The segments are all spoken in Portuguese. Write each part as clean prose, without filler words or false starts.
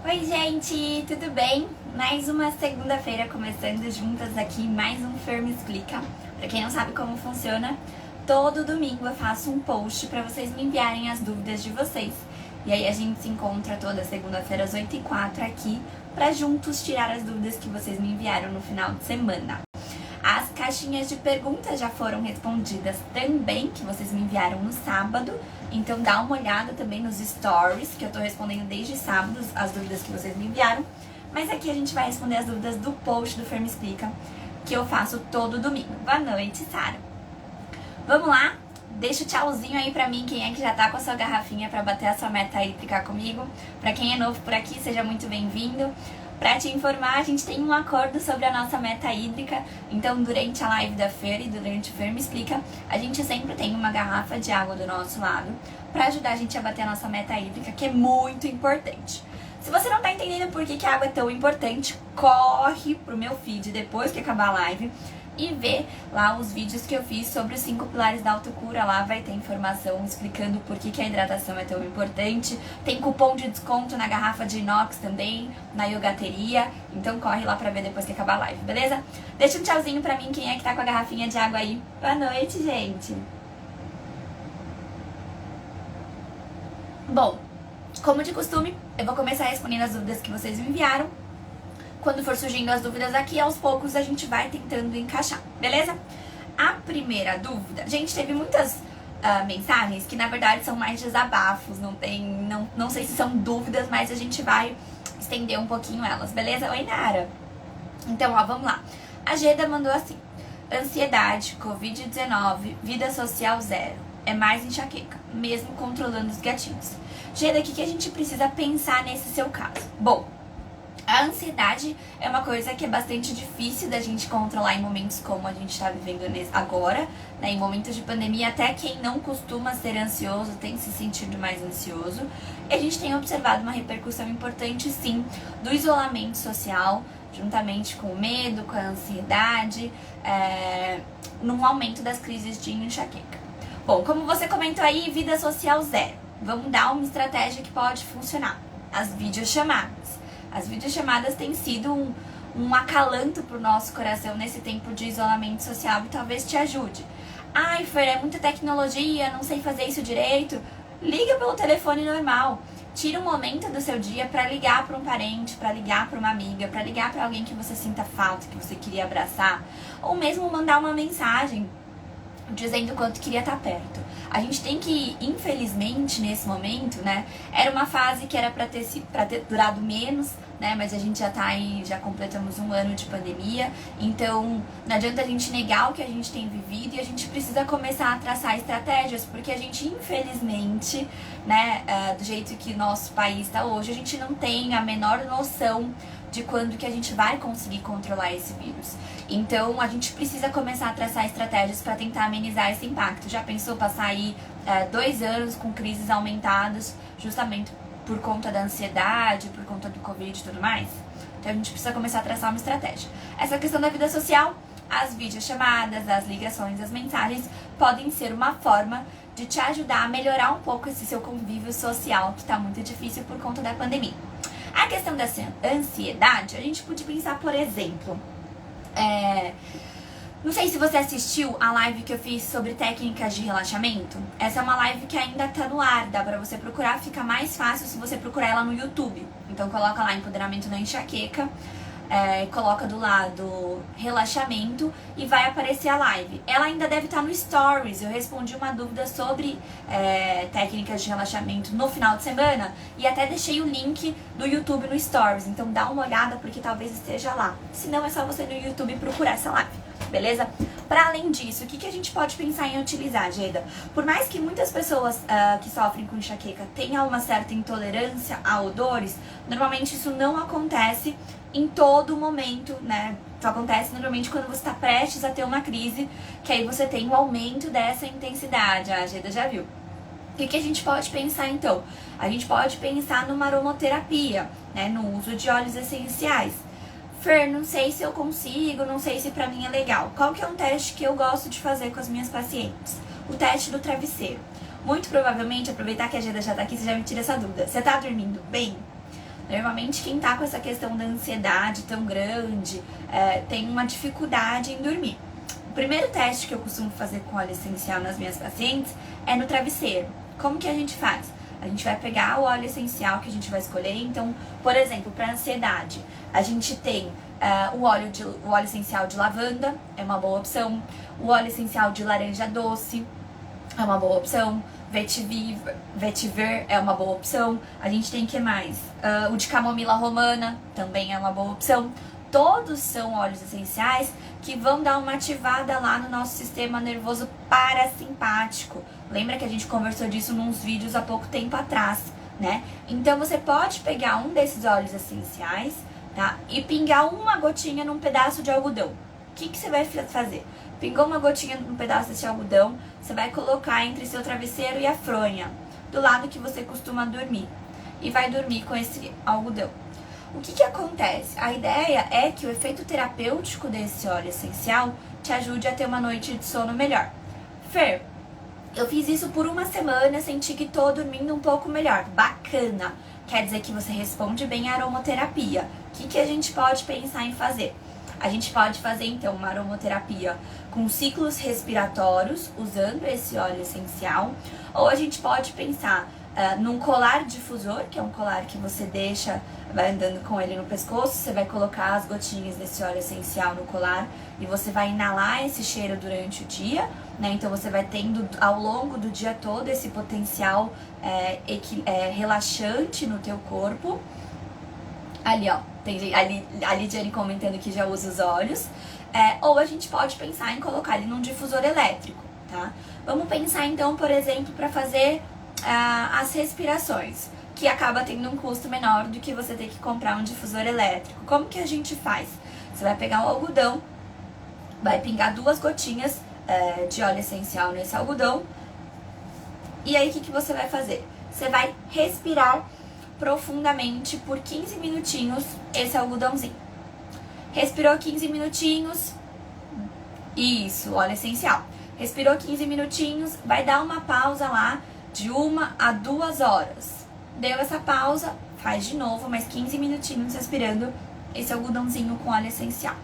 Oi gente, tudo bem? Mais uma segunda-feira começando juntas aqui, mais um Fer Me Explica. Pra quem não sabe como funciona, todo domingo eu faço um post pra vocês me enviarem as dúvidas de vocês. E aí a gente se encontra toda segunda-feira às 8h04 aqui pra juntos tirar as dúvidas que vocês me enviaram no final de semana. As caixinhas de perguntas já foram respondidas também, que vocês me enviaram no sábado. Então dá uma olhada também nos stories, que eu tô respondendo desde sábado as dúvidas que vocês me enviaram. Mas aqui a gente vai responder as dúvidas do post do Fer Me Explica, que eu faço todo domingo. Boa noite, Sara. Vamos lá? Deixa o tchauzinho aí pra mim, quem é que já tá com a sua garrafinha pra bater a sua meta hídrica comigo. Pra quem é novo por aqui, seja muito bem-vindo. Pra te informar, a gente tem um acordo sobre a nossa meta hídrica. Então, durante a live da Fer e durante o Fer Me Explica, a gente sempre tem uma garrafa de água do nosso lado pra ajudar a gente a bater a nossa meta hídrica, que é muito importante. Se você não tá entendendo por que a água é tão importante, corre pro meu feed depois que acabar a live e vê lá os vídeos que eu fiz sobre os 5 pilares da autocura. Lá vai ter informação explicando por que a hidratação é tão importante. Tem cupom de desconto na garrafa de inox também, na yogateria. Então corre lá pra ver depois que acabar a live, beleza? Deixa um tchauzinho pra mim, quem é que tá com a garrafinha de água aí. Boa noite, gente! Bom, como de costume, eu vou começar respondendo as dúvidas que vocês me enviaram. Quando for surgindo as dúvidas aqui, aos poucos a gente vai tentando encaixar, beleza? A primeira dúvida, gente, teve muitas mensagens que na verdade são mais desabafos, não sei se são dúvidas, mas a gente vai estender um pouquinho elas, beleza? Oi, Nara! Então, ó, vamos lá. A Geda mandou assim: ansiedade, Covid-19, vida social zero, é mais enxaqueca, mesmo controlando os gatilhos. Geda, o que a gente precisa pensar nesse seu caso? Bom, a ansiedade é uma coisa que é bastante difícil da gente controlar em momentos como a gente está vivendo agora, né? Em momentos de pandemia, até quem não costuma ser ansioso tem se sentido mais ansioso. E a gente tem observado uma repercussão importante, sim, do isolamento social, juntamente com o medo, com a ansiedade, num aumento das crises de enxaqueca. Bom, como você comentou aí, vida social zero. Vamos dar uma estratégia que pode funcionar: as videochamadas. As videochamadas têm sido um acalanto pro nosso coração nesse tempo de isolamento social e talvez te ajude. Ai, Fer, é muita tecnologia, não sei fazer isso direito. Liga pelo telefone normal. Tira um momento do seu dia para ligar para um parente, para ligar para uma amiga, para ligar para alguém que você sinta falta, que você queria abraçar, ou mesmo mandar uma mensagem dizendo o quanto queria estar perto. A gente tem que, infelizmente, nesse momento, né, era uma fase que era pra ter durado menos, né, mas a gente já tá aí, já completamos um ano de pandemia, então não adianta a gente negar o que a gente tem vivido e a gente precisa começar a traçar estratégias, porque a gente, infelizmente, né, do jeito que nosso país está hoje, a gente não tem a menor noção de quando que a gente vai conseguir controlar esse vírus. Então, a gente precisa começar a traçar estratégias para tentar amenizar esse impacto. Já pensou passar aí 2 anos com crises aumentadas, justamente por conta da ansiedade, por conta do Covid e tudo mais? Então, a gente precisa começar a traçar uma estratégia. Essa questão da vida social, as videochamadas, as ligações, as mensagens, podem ser uma forma de te ajudar a melhorar um pouco esse seu convívio social, que está muito difícil por conta da pandemia. A questão da ansiedade, a gente pode pensar, por exemplo, não sei se você assistiu a live que eu fiz sobre técnicas de relaxamento. Essa é uma live que ainda tá no ar, dá pra você procurar, fica mais fácil se você procurar ela no YouTube. Então coloca lá Empoderamento na Enxaqueca, coloca do lado relaxamento e vai aparecer a live. Ela ainda deve estar no Stories. Eu respondi uma dúvida sobre técnicas de relaxamento no final de semana e até deixei o link do YouTube no Stories. Então dá uma olhada porque talvez esteja lá. Se não, é só você no YouTube procurar essa live, beleza? Para além disso, o que a gente pode pensar em utilizar, Geda? Por mais que muitas pessoas que sofrem com enxaqueca tenham uma certa intolerância a odores, normalmente isso não acontece em todo momento, né? Isso acontece normalmente quando você está prestes a ter uma crise, que aí você tem um aumento dessa intensidade. A Geda já viu. O que a gente pode pensar então? A gente pode pensar numa aromaterapia, né? No uso de óleos essenciais. Fer, não sei se eu consigo, não sei se pra mim é legal. Qual que é um teste que eu gosto de fazer com as minhas pacientes? O teste do travesseiro. Muito provavelmente, aproveitar que a Geda já tá aqui, você já me tira essa dúvida. Você tá dormindo bem? Normalmente quem tá com essa questão da ansiedade tão grande, tem uma dificuldade em dormir. O primeiro teste que eu costumo fazer com óleo essencial nas minhas pacientes é no travesseiro. Como que a gente faz? A gente vai pegar o óleo essencial que a gente vai escolher. Então, por exemplo, para ansiedade, a gente tem o óleo essencial de lavanda, é uma boa opção. O óleo essencial de laranja doce é uma boa opção. Vetiver é uma boa opção. A gente tem que mais? O de camomila romana também é uma boa opção. Todos são óleos essenciais que vão dar uma ativada lá no nosso sistema nervoso parasimpático. Lembra que a gente conversou disso nos vídeos há pouco tempo atrás, né? Então você pode pegar um desses óleos essenciais, tá? E pingar uma gotinha num pedaço de algodão. O que você vai fazer? Pingou uma gotinha num pedaço desse algodão, você vai colocar entre seu travesseiro e a fronha, do lado que você costuma dormir. E vai dormir com esse algodão. O que acontece? A ideia é que o efeito terapêutico desse óleo essencial te ajude a ter uma noite de sono melhor. Fer, eu fiz isso por uma semana, senti que tô dormindo um pouco melhor. Bacana! Quer dizer que você responde bem à aromaterapia. O que a gente pode pensar em fazer? A gente pode fazer, então, uma aromaterapia com ciclos respiratórios, usando esse óleo essencial. Ou a gente pode pensar num colar difusor, que é um colar que você vai andando com ele no pescoço, você vai colocar as gotinhas desse óleo essencial no colar e você vai inalar esse cheiro durante o dia, né? Então você vai tendo ao longo do dia todo esse potencial relaxante no teu corpo. Ali, ó, tem a Lidiane comentando que já usa os óleos. Ou a gente pode pensar em colocar ele num difusor elétrico, tá? Vamos pensar então, por exemplo, para fazer as respirações, que acaba tendo um custo menor do que você ter que comprar um difusor elétrico. Como que a gente faz? Você vai pegar o algodão, vai pingar 2 gotinhas de óleo essencial nesse algodão. E aí o que você vai fazer? Você vai respirar profundamente por 15 minutinhos esse algodãozinho. Respirou 15 minutinhos. Isso, óleo essencial. Respirou 15 minutinhos, vai dar uma pausa lá de 1 a 2 horas. Deu essa pausa, faz de novo, mais 15 minutinhos respirando esse algodãozinho com óleo essencial.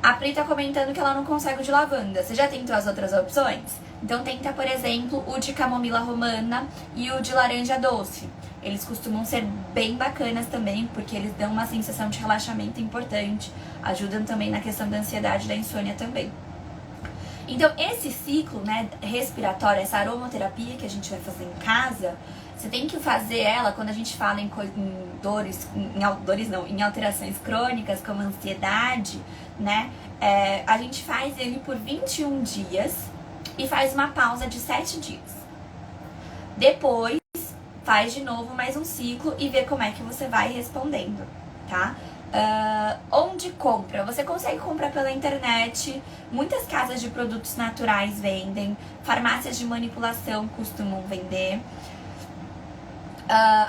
A Pri tá comentando que ela não consegue o de lavanda. Você já tentou as outras opções? Então tenta, por exemplo, o de camomila romana e o de laranja doce. Eles costumam ser bem bacanas também, porque eles dão uma sensação de relaxamento importante. Ajudam também na questão da ansiedade e da insônia também. Então, esse ciclo, né, respiratório, essa aromaterapia que a gente vai fazer em casa, você tem que fazer ela quando a gente fala em em alterações crônicas, como ansiedade, né? A gente faz ele por 21 dias e faz uma pausa de 7 dias. Depois, faz de novo mais um ciclo e vê como é que você vai respondendo, tá? Onde compra? Você consegue comprar pela internet, muitas casas de produtos naturais vendem, farmácias de manipulação costumam vender.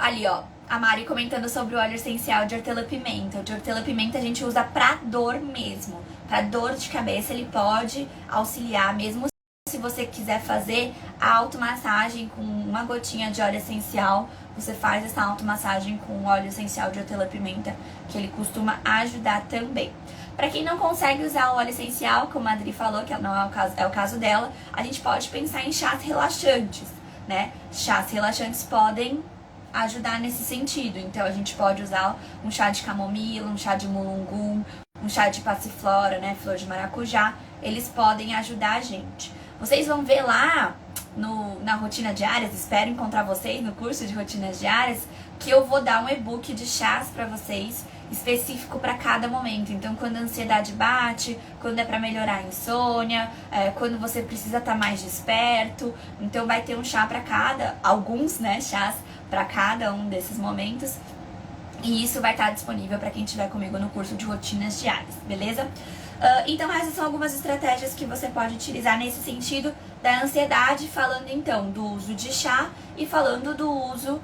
Ali, ó, a Mari comentando sobre o óleo essencial de hortelã-pimenta. O de hortelã-pimenta a gente usa pra dor mesmo. Pra dor de cabeça ele pode auxiliar, mesmo se você quiser fazer a automassagem com uma gotinha de óleo essencial, você faz essa automassagem com óleo essencial de hortelã-pimenta, que ele costuma ajudar também. Para quem não consegue usar o óleo essencial, como a Adri falou, que não é o caso dela, a gente pode pensar em chás relaxantes, né? Chás relaxantes podem ajudar nesse sentido. Então a gente pode usar um chá de camomila, um chá de mulungu, um chá de passiflora, né? Flor de maracujá. Eles podem ajudar a gente. Vocês vão ver lá na rotina diárias, espero encontrar vocês no curso de rotinas diárias, que eu vou dar um e-book de chás para vocês, específico para cada momento. Então, quando a ansiedade bate, quando é para melhorar a insônia, quando você precisa estar mais desperto. Então, vai ter um chá para alguns, né, chás para cada um desses momentos. E isso vai estar disponível para quem estiver comigo no curso de rotinas diárias, beleza? Então essas são algumas estratégias que você pode utilizar nesse sentido da ansiedade, falando então do uso de chá e falando do uso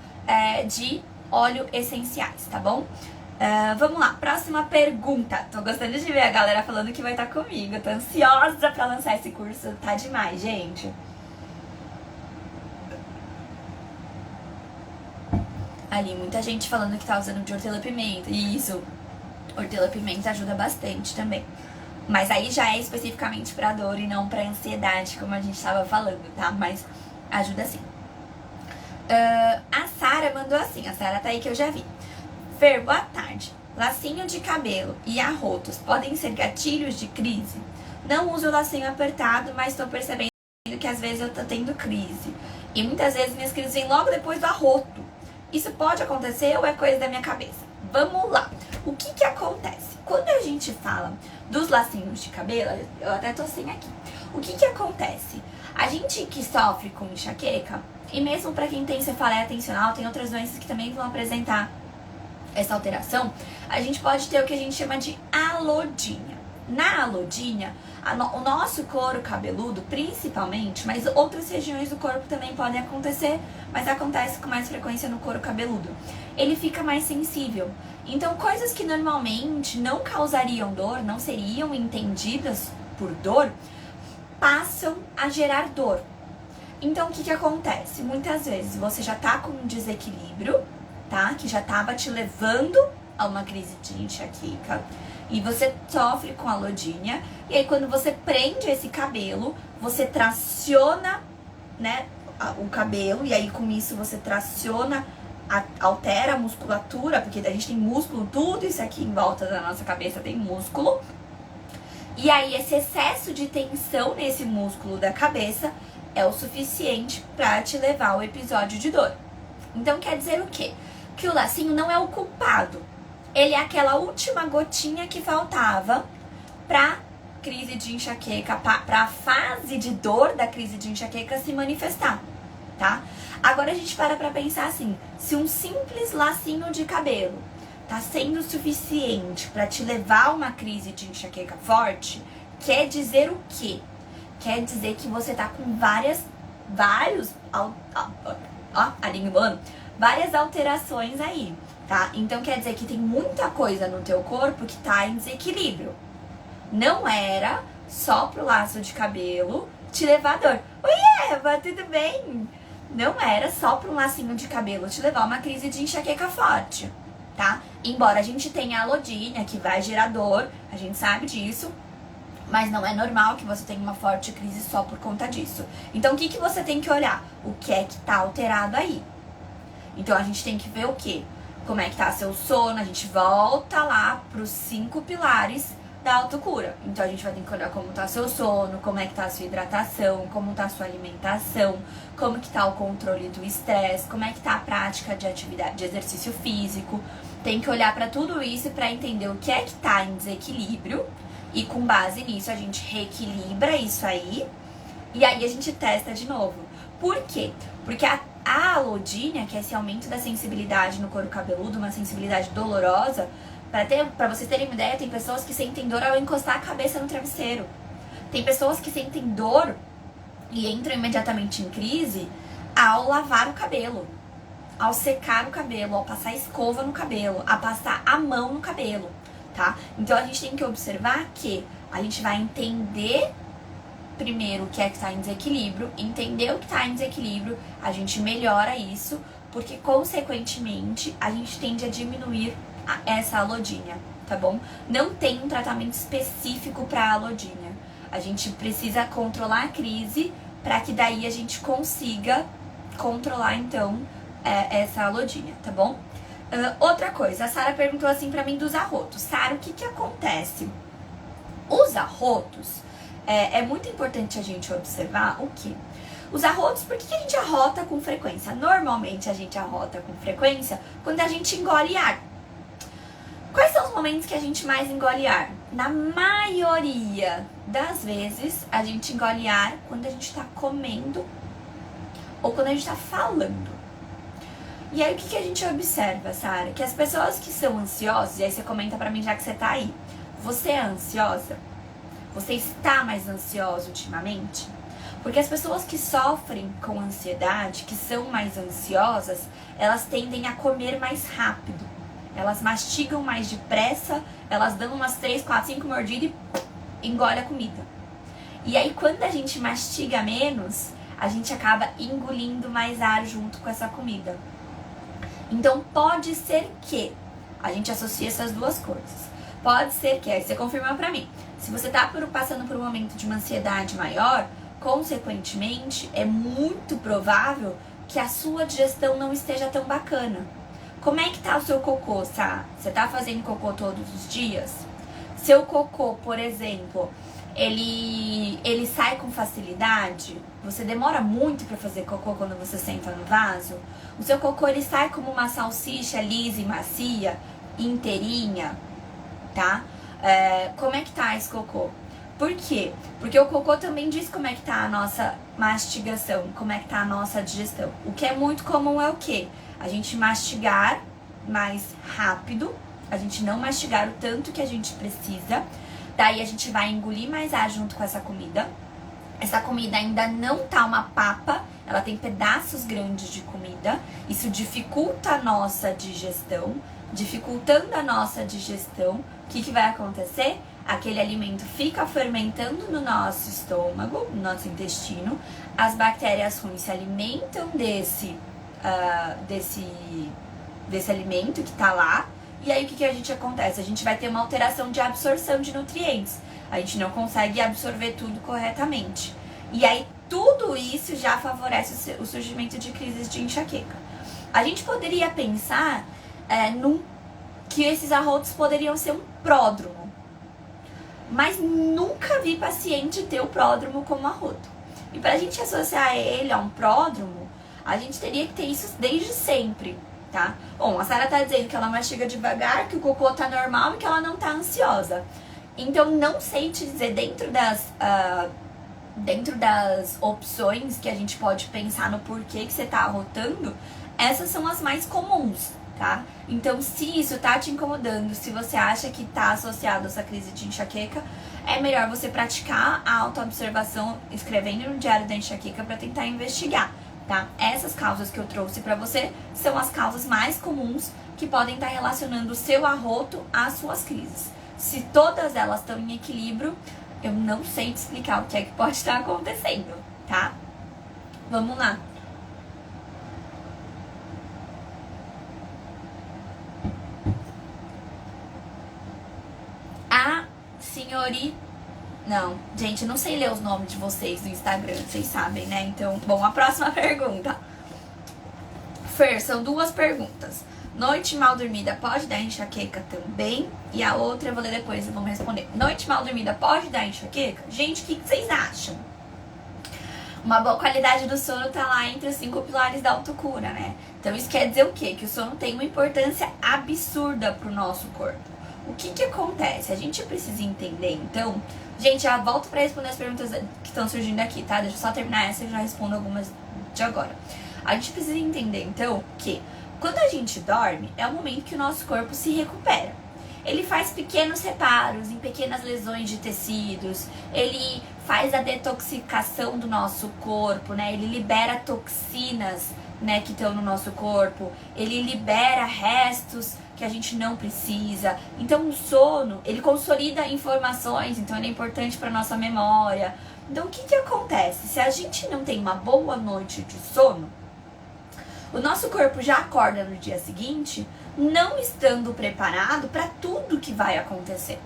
de óleo essenciais, tá bom? Vamos lá, próxima pergunta. Tô gostando de ver a galera falando que vai estar comigo. Tô ansiosa pra lançar esse curso, tá demais, gente. Ali, muita gente falando que tá usando de hortelã-pimenta. E isso, hortelã-pimenta ajuda bastante também. Mas aí já é especificamente pra dor e não pra ansiedade, como a gente tava falando, tá? Mas ajuda sim. A Sara mandou assim, a Sara tá aí que eu já vi. Fer, boa tarde. Lacinho de cabelo e arrotos podem ser gatilhos de crise? Não uso lacinho apertado, mas tô percebendo que às vezes eu tô tendo crise. E muitas vezes minhas crises vêm logo depois do arroto. Isso pode acontecer ou é coisa da minha cabeça? Vamos lá. O que acontece? Quando a gente fala dos lacinhos de cabelo, eu até tô sem aqui. O que acontece? A gente que sofre com enxaqueca, e mesmo para quem tem cefaleia tensional, tem outras doenças que também vão apresentar essa alteração, a gente pode ter o que a gente chama de alodínia. Na alodínia, o nosso couro cabeludo, principalmente, mas outras regiões do corpo também podem acontecer, mas acontece com mais frequência no couro cabeludo. Ele fica mais sensível. Então, coisas que normalmente não causariam dor, não seriam entendidas por dor, passam a gerar dor. Então, o que acontece? Muitas vezes você já tá com um desequilíbrio, tá? Que já tava te levando a uma crise de enxaqueca. E você sofre com alodínia. E aí, quando você prende esse cabelo, você traciona, né, o cabelo. E aí, com isso, você traciona, altera a musculatura. Porque a gente tem músculo, tudo isso aqui em volta da nossa cabeça tem músculo. E aí, esse excesso de tensão nesse músculo da cabeça é o suficiente para te levar ao episódio de dor. Então, quer dizer o quê? Que o lacinho não é o culpado. Ele é aquela última gotinha que faltava pra crise de enxaqueca, pra fase de dor da crise de enxaqueca se manifestar, tá? Agora a gente pra pensar assim, se um simples lacinho de cabelo tá sendo suficiente pra te levar a uma crise de enxaqueca forte, quer dizer o quê? Quer dizer que você tá com várias alterações aí, tá? Então quer dizer que tem muita coisa no teu corpo que tá em desequilíbrio. Não era só pro laço de cabelo te levar dor. Oi, Eva, tudo bem? Não era só pro lacinho de cabelo te levar uma crise de enxaqueca forte, tá? Embora a gente tenha a alodínia, que vai gerar dor, a gente sabe disso, mas não é normal que você tenha uma forte crise só por conta disso. Então, o que você tem que olhar? O que é que tá alterado aí? Então, a gente tem que ver o quê? Como é que tá seu sono? A gente volta lá pros 5 pilares da autocura. Então, a gente vai ter que olhar como tá seu sono, como é que tá a sua hidratação, como tá a sua alimentação, como que tá o controle do estresse, como é que tá a prática de atividade, de exercício físico. Tem que olhar pra tudo isso pra entender o que é que tá em desequilíbrio. E com base nisso, a gente reequilibra isso aí. E aí, a gente testa de novo. Por quê? Porque a alodínia, que é esse aumento da sensibilidade no couro cabeludo, uma sensibilidade dolorosa, pra vocês terem uma ideia, tem pessoas que sentem dor ao encostar a cabeça no travesseiro. Tem pessoas que sentem dor e entram imediatamente em crise ao lavar o cabelo, ao secar o cabelo, ao passar escova no cabelo, a passar a mão no cabelo. Tá? Então a gente tem que observar que a gente vai entender primeiro o que é que está em desequilíbrio, entender o que está em desequilíbrio, a gente melhora isso, porque consequentemente a gente tende a diminuir essa alodínia, tá bom? Não tem um tratamento específico para alodínia. A gente precisa controlar a crise para que daí a gente consiga controlar então essa alodínia, tá bom? Outra coisa, a Sara perguntou assim pra mim dos arrotos. Sara, o que acontece? Os arrotos, é muito importante a gente observar o que? Os arrotos, por que a gente arrota com frequência? Normalmente a gente arrota com frequência quando a gente engole ar. Quais são os momentos que a gente mais engole ar? Na maioria das vezes, a gente engole ar quando a gente tá comendo ou quando a gente tá falando. E aí, o que a gente observa, Sara? Que as pessoas que são ansiosas, e aí você comenta pra mim já que você tá aí, você é ansiosa? Você está mais ansiosa ultimamente? Porque as pessoas que sofrem com ansiedade, que são mais ansiosas, elas tendem a comer mais rápido. Elas mastigam mais depressa, elas dão umas 3, 4, 5 mordidas e engole a comida. E aí, quando a gente mastiga menos, a gente acaba engolindo mais ar junto com essa comida. Então pode ser que a gente associe essas duas coisas. Pode ser que, aí você confirma pra mim, se você tá passando por um momento de uma ansiedade maior, consequentemente, é muito provável que a sua digestão não esteja tão bacana. Como é que tá o seu cocô, tá? Você tá fazendo cocô todos os dias? Seu cocô, por exemplo, ele sai com facilidade? Você demora muito para fazer cocô quando você senta no vaso? O seu cocô, ele sai como uma salsicha lisa e macia, inteirinha, tá? Como é que tá esse cocô? Por quê? Porque o cocô também diz como é que tá a nossa mastigação, como é que tá a nossa digestão. O que é muito comum é o quê? A gente mastigar mais rápido, a gente não mastigar o tanto que a gente precisa, daí a gente vai engolir mais ar junto com essa comida. Essa comida ainda não tá uma papa, ela tem pedaços grandes de comida, isso dificulta a nossa digestão. Dificultando a nossa digestão, o que vai acontecer? Aquele alimento fica fermentando no nosso estômago, no nosso intestino, as bactérias ruins se alimentam desse alimento que tá lá, e aí o que a gente acontece? A gente vai ter uma alteração de absorção de nutrientes, a gente não consegue absorver tudo corretamente, e aí tudo isso já favorece o surgimento de crises de enxaqueca. A gente poderia pensar que esses arrotos poderiam ser um pródromo, mas nunca vi paciente ter o pródromo como arroto. E pra gente associar ele a um pródromo, a gente teria que ter isso desde sempre, tá? Bom, a Sara tá dizendo que ela mastiga devagar, que o cocô tá normal e que ela não tá ansiosa. Então não sei te dizer dentro das opções que a gente pode pensar no porquê que você tá arrotando, essas são as mais comuns, tá? Então, se isso tá te incomodando, se você acha que tá associado a essa crise de enxaqueca, é melhor você praticar a autoobservação escrevendo no diário da enxaqueca para tentar investigar, tá? Essas causas que eu trouxe para você são as causas mais comuns que podem estar relacionando o seu arroto às suas crises. Se todas elas estão em equilíbrio, eu não sei te explicar o que é que pode estar acontecendo, tá? Vamos lá. Não, gente, eu não sei ler os nomes de vocês no Instagram, vocês sabem, né? Então, bom, a próxima pergunta. Fer, são duas perguntas. Noite mal dormida pode dar enxaqueca também? E a outra eu vou ler depois e vamos responder. Noite mal dormida pode dar enxaqueca? Gente, o que vocês acham? Uma boa qualidade do sono tá lá entre os 5 pilares da autocura, né? Então isso quer dizer o quê? Que o sono tem uma importância absurda pro nosso corpo. O que acontece? A gente precisa entender, então... Gente, já volto pra responder as perguntas que estão surgindo aqui, tá? Deixa eu só terminar essa e eu já respondo algumas de agora. A gente precisa entender, então, que quando a gente dorme, é o momento que o nosso corpo se recupera. Ele faz pequenos reparos em pequenas lesões de tecidos, ele faz a detoxicação do nosso corpo, né? Ele libera toxinas, né, que estão no nosso corpo, ele libera restos que a gente não precisa. Então o sono, ele consolida informações, então ele é importante para nossa memória. Então o que acontece? Se a gente não tem uma boa noite de sono, o nosso corpo já acorda no dia seguinte não estando preparado para tudo que vai acontecer.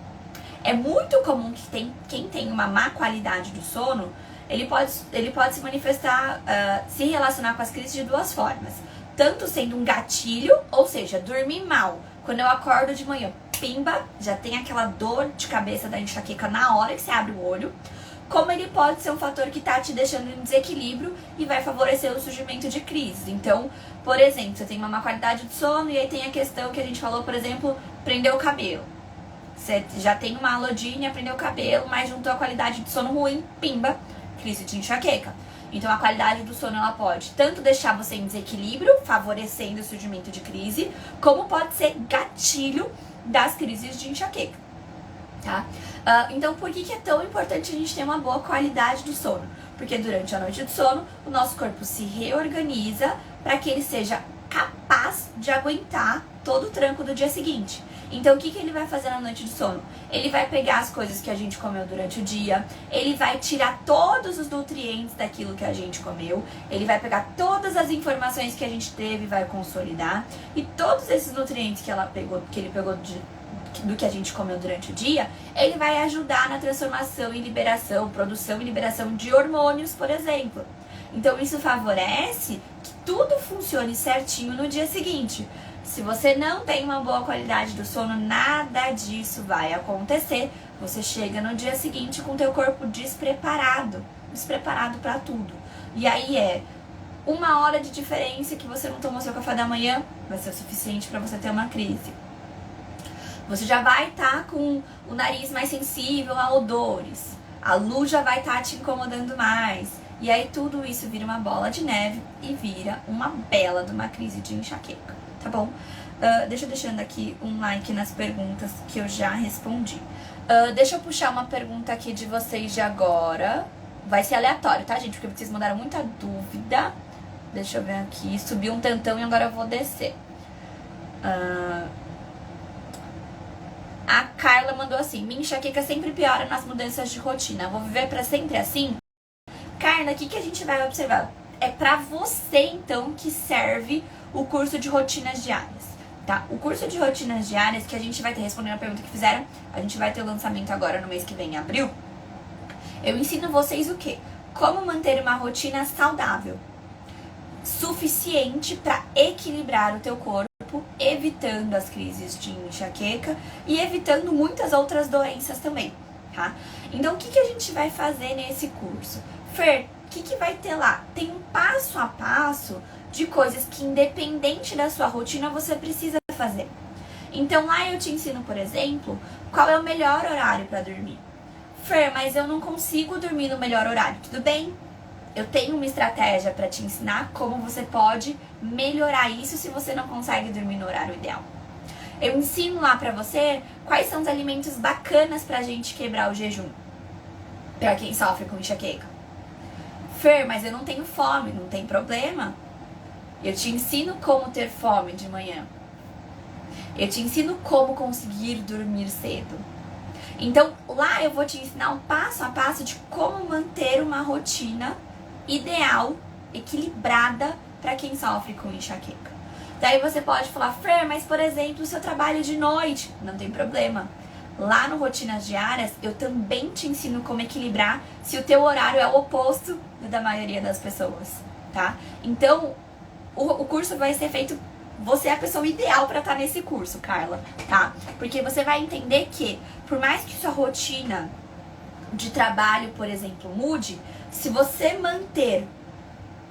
É muito comum que quem tem uma má qualidade do sono, ele pode se manifestar, se relacionar com as crises de duas formas. Tanto sendo um gatilho, ou seja, dormir mal. Quando eu acordo de manhã, pimba, já tem aquela dor de cabeça da enxaqueca na hora que você abre o olho. Como ele pode ser um fator que tá te deixando em desequilíbrio e vai favorecer o surgimento de crises. Então, por exemplo, você tem uma má qualidade de sono e aí tem a questão que a gente falou, por exemplo, prender o cabelo. Você já tem uma alodínia, prendeu o cabelo, mas juntou a qualidade de sono ruim, pimba, crise de enxaqueca. Então a qualidade do sono ela pode tanto deixar você em desequilíbrio, favorecendo o surgimento de crise, como pode ser gatilho das crises de enxaqueca, tá? Então por que é tão importante a gente ter uma boa qualidade do sono? Porque durante a noite do sono, o nosso corpo se reorganiza para que ele seja capaz de aguentar todo o tranco do dia seguinte. Então, o que ele vai fazer na noite de sono? Ele vai pegar as coisas que a gente comeu durante o dia, ele vai tirar todos os nutrientes daquilo que a gente comeu, ele vai pegar todas as informações que a gente teve e vai consolidar, e todos esses nutrientes que ele pegou do que a gente comeu durante o dia, ele vai ajudar na transformação e liberação, produção e liberação de hormônios, por exemplo. Então, isso favorece que tudo funcione certinho no dia seguinte. Se você não tem uma boa qualidade do sono, nada disso vai acontecer. Você chega no dia seguinte com o teu corpo despreparado para tudo. E aí 1 hora de diferença que você não tomou seu café da manhã, vai ser o suficiente para você ter uma crise. Você já vai estar com o nariz mais sensível a odores. A luz já vai estar te incomodando mais. E aí tudo isso vira uma bola de neve e vira uma bela de uma crise de enxaqueca, tá bom? Deixa eu deixando aqui um like nas perguntas que eu já respondi. Deixa eu puxar uma pergunta aqui de vocês de agora. Vai ser aleatório, tá, gente? Porque vocês mandaram muita dúvida. Deixa eu ver aqui. Subiu um tantão e agora eu vou descer. A Carla mandou assim: minha enxaqueca sempre piora nas mudanças de rotina. Vou viver pra sempre assim? Carla, o que a gente vai observar? É pra você, então, que serve o curso de rotinas diárias, tá? O curso de rotinas diárias, que a gente vai ter, respondendo a pergunta que fizeram, a gente vai ter o lançamento agora no mês que vem, em abril. Eu ensino vocês o quê? Como manter uma rotina saudável, suficiente para equilibrar o teu corpo, evitando as crises de enxaqueca e evitando muitas outras doenças também, tá? Então, o que a gente vai fazer nesse curso? Fer, o que vai ter lá? Tem um passo a passo de coisas que, independente da sua rotina, você precisa fazer. Então, lá eu te ensino, por exemplo, qual é o melhor horário para dormir. Fer, mas eu não consigo dormir no melhor horário. Tudo bem? Eu tenho uma estratégia para te ensinar como você pode melhorar isso se você não consegue dormir no horário ideal. Eu ensino lá pra você quais são os alimentos bacanas pra gente quebrar o jejum, pra quem sofre com enxaqueca. Fer, mas eu não tenho fome, não tem problema. Eu te ensino como ter fome de manhã. Eu te ensino como conseguir dormir cedo. Então, lá eu vou te ensinar um passo a passo de como manter uma rotina ideal, equilibrada para quem sofre com enxaqueca. Daí você pode falar: Fer, mas por exemplo, se eu trabalho de noite, não tem problema. Lá no Rotinas Diárias, eu também te ensino como equilibrar se o teu horário é o oposto da maioria das pessoas, tá? Então, o curso vai ser feito... Você é a pessoa ideal para estar nesse curso, Carla, tá? Porque você vai entender que, por mais que sua rotina de trabalho, por exemplo, mude, se você manter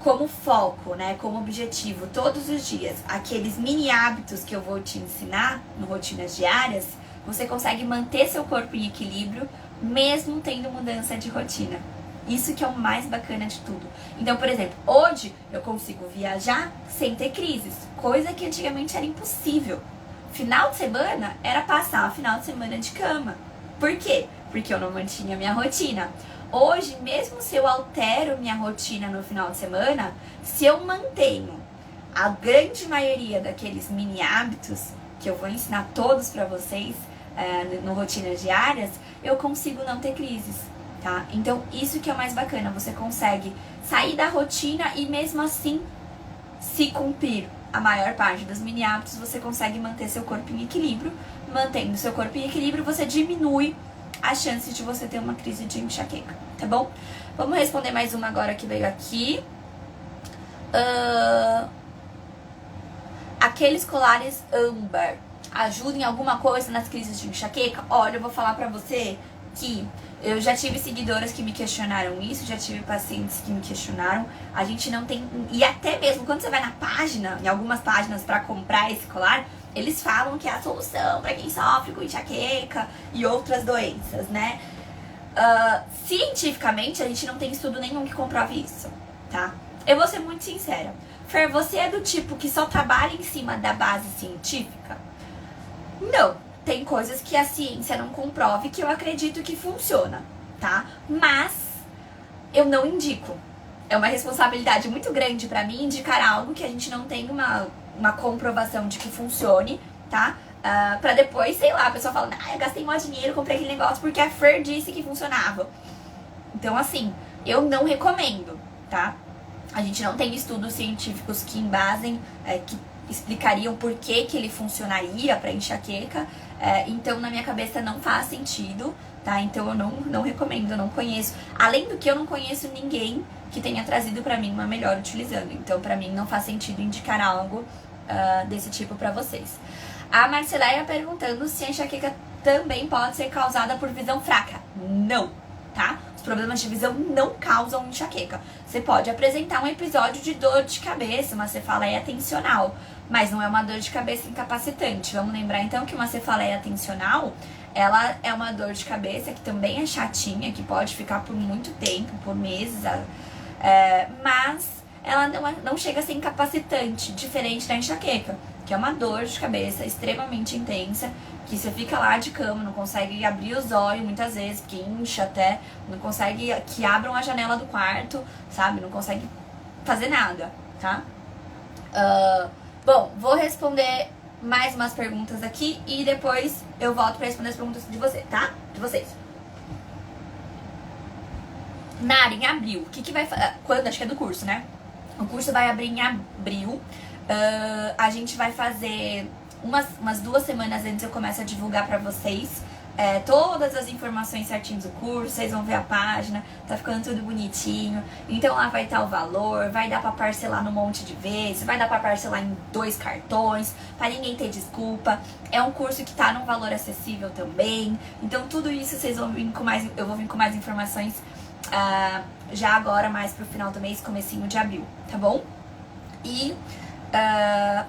como foco, né, como objetivo, todos os dias, aqueles mini hábitos que eu vou te ensinar no Rotinas Diárias, você consegue manter seu corpo em equilíbrio, mesmo tendo mudança de rotina. Isso que é o mais bacana de tudo. Então, por exemplo, hoje eu consigo viajar sem ter crises, coisa que antigamente era impossível. Final de semana era passar o final de semana de cama. Por quê? Porque eu não mantinha minha rotina. Hoje, mesmo se eu altero minha rotina no final de semana, se eu mantenho a grande maioria daqueles mini hábitos, que eu vou ensinar todos pra vocês no Rotinas Diárias, eu consigo não ter crises, tá? Então, isso que é o mais bacana, você consegue sair da rotina e mesmo assim, se cumprir a maior parte dos mini hábitos, você consegue manter seu corpo em equilíbrio. Mantendo seu corpo em equilíbrio, você diminui a chance de você ter uma crise de enxaqueca, tá bom? Vamos responder mais uma agora que veio aqui. Aqueles colares âmbar ajudam em alguma coisa nas crises de enxaqueca? Olha, eu vou falar pra você que eu já tive seguidoras que me questionaram isso, já tive pacientes que me questionaram. A gente não tem... E até mesmo quando você vai na página, em algumas páginas pra comprar esse colar, eles falam que é a solução pra quem sofre com enxaqueca e outras doenças, né? Cientificamente, a gente não tem estudo nenhum que comprove isso, tá? Eu vou ser muito sincera. Fer, você é do tipo que só trabalha em cima da base científica? Não. Tem coisas que a ciência não comprove que eu acredito que funciona, tá? Mas eu não indico. É uma responsabilidade muito grande pra mim indicar algo que a gente não tem uma comprovação de que funcione, tá? Pra depois, sei lá, a pessoa fala, eu gastei mó dinheiro, comprei aquele negócio porque a Fer disse que funcionava. Então, assim, eu não recomendo, tá? A gente não tem estudos científicos que embasem, que explicariam por que ele funcionaria pra enxaqueca. Então, na minha cabeça, não faz sentido, tá? Então, eu não recomendo, eu não conheço. Além do que, eu não conheço ninguém que tenha trazido pra mim uma melhor utilizando. Então, pra mim, não faz sentido indicar algo desse tipo pra vocês. A Marceleia perguntando se a enxaqueca também pode ser causada por visão fraca. Não, tá? Os problemas de visão não causam enxaqueca. Você pode apresentar um episódio de dor de cabeça, uma cefaleia tensional, mas não é uma dor de cabeça incapacitante. Vamos lembrar então que uma cefaleia tensional, ela é uma dor de cabeça que também é chatinha, que pode ficar por muito tempo, por meses, mas ela não chega a ser incapacitante, diferente da enxaqueca, que é uma dor de cabeça extremamente intensa, que você fica lá de cama, não consegue abrir os olhos muitas vezes, porque incha até, não consegue que abram a janela do quarto, sabe? Não consegue fazer nada, tá? Bom, vou responder mais umas perguntas aqui e depois eu volto pra responder as perguntas de você, tá? De vocês. Nara, em abril, o que vai fazer? Quando? Acho que é do curso, né? O curso vai abrir em abril. A gente vai fazer umas 2 semanas antes, eu começo a divulgar pra vocês todas as informações certinhas do curso. Vocês vão ver a página, tá ficando tudo bonitinho. Então lá vai estar o valor, vai dar pra parcelar num monte de vezes, vai dar pra parcelar em 2 cartões, pra ninguém ter desculpa. É um curso que tá num valor acessível também. Então tudo isso vocês vão vir com mais, eu vou vir com mais informações já agora, mais pro final do mês, comecinho de abril, tá bom? E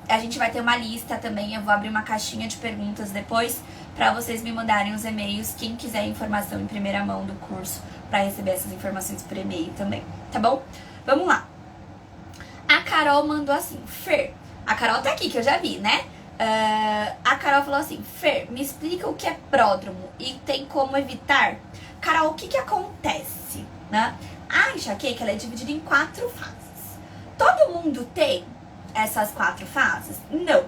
a gente vai ter uma lista também, eu vou abrir uma caixinha de perguntas depois pra vocês me mandarem os e-mails, quem quiser informação em primeira mão do curso, pra receber essas informações por e-mail também, tá bom? Vamos lá. A Carol mandou assim, Fer, a Carol tá aqui, que eu já vi, né? A Carol falou assim, Fer, me explica o que é pródromo e tem como evitar? Carol, o que acontece, né? A enxaqueca, ela é dividida em 4 fases. Todo mundo tem essas 4 fases? Não.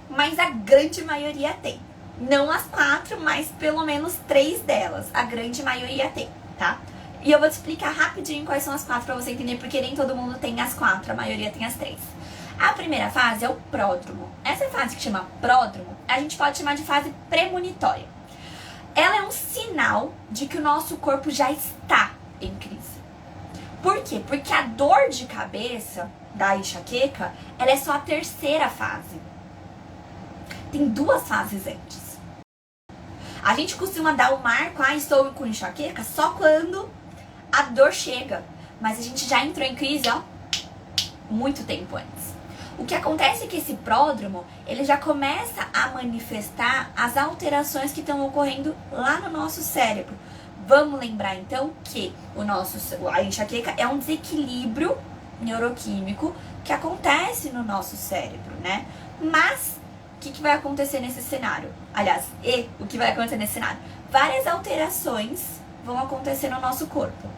Mas a grande maioria tem. Não as 4, mas pelo menos 3 delas. A grande maioria tem, tá? E eu vou te explicar rapidinho quais são as 4 pra você entender, porque nem todo mundo tem as 4, a maioria tem as 3. A primeira fase é o pródromo. Essa fase que chama pródromo, a gente pode chamar de fase premonitória. Ela é um sinal de que o nosso corpo já está em crise. Por quê? Porque a dor de cabeça da enxaqueca, ela é só a terceira fase. Tem 2 fases antes. A gente costuma dar o marco, estou com enxaqueca, só quando a dor chega. Mas a gente já entrou em crise, muito tempo antes. O que acontece é que esse pródromo, ele já começa a manifestar as alterações que estão ocorrendo lá no nosso cérebro. Vamos lembrar então que a enxaqueca é um desequilíbrio neuroquímico que acontece no nosso cérebro, né? Mas o que vai acontecer nesse cenário? Aliás, o que vai acontecer nesse cenário? Várias alterações vão acontecer no nosso corpo.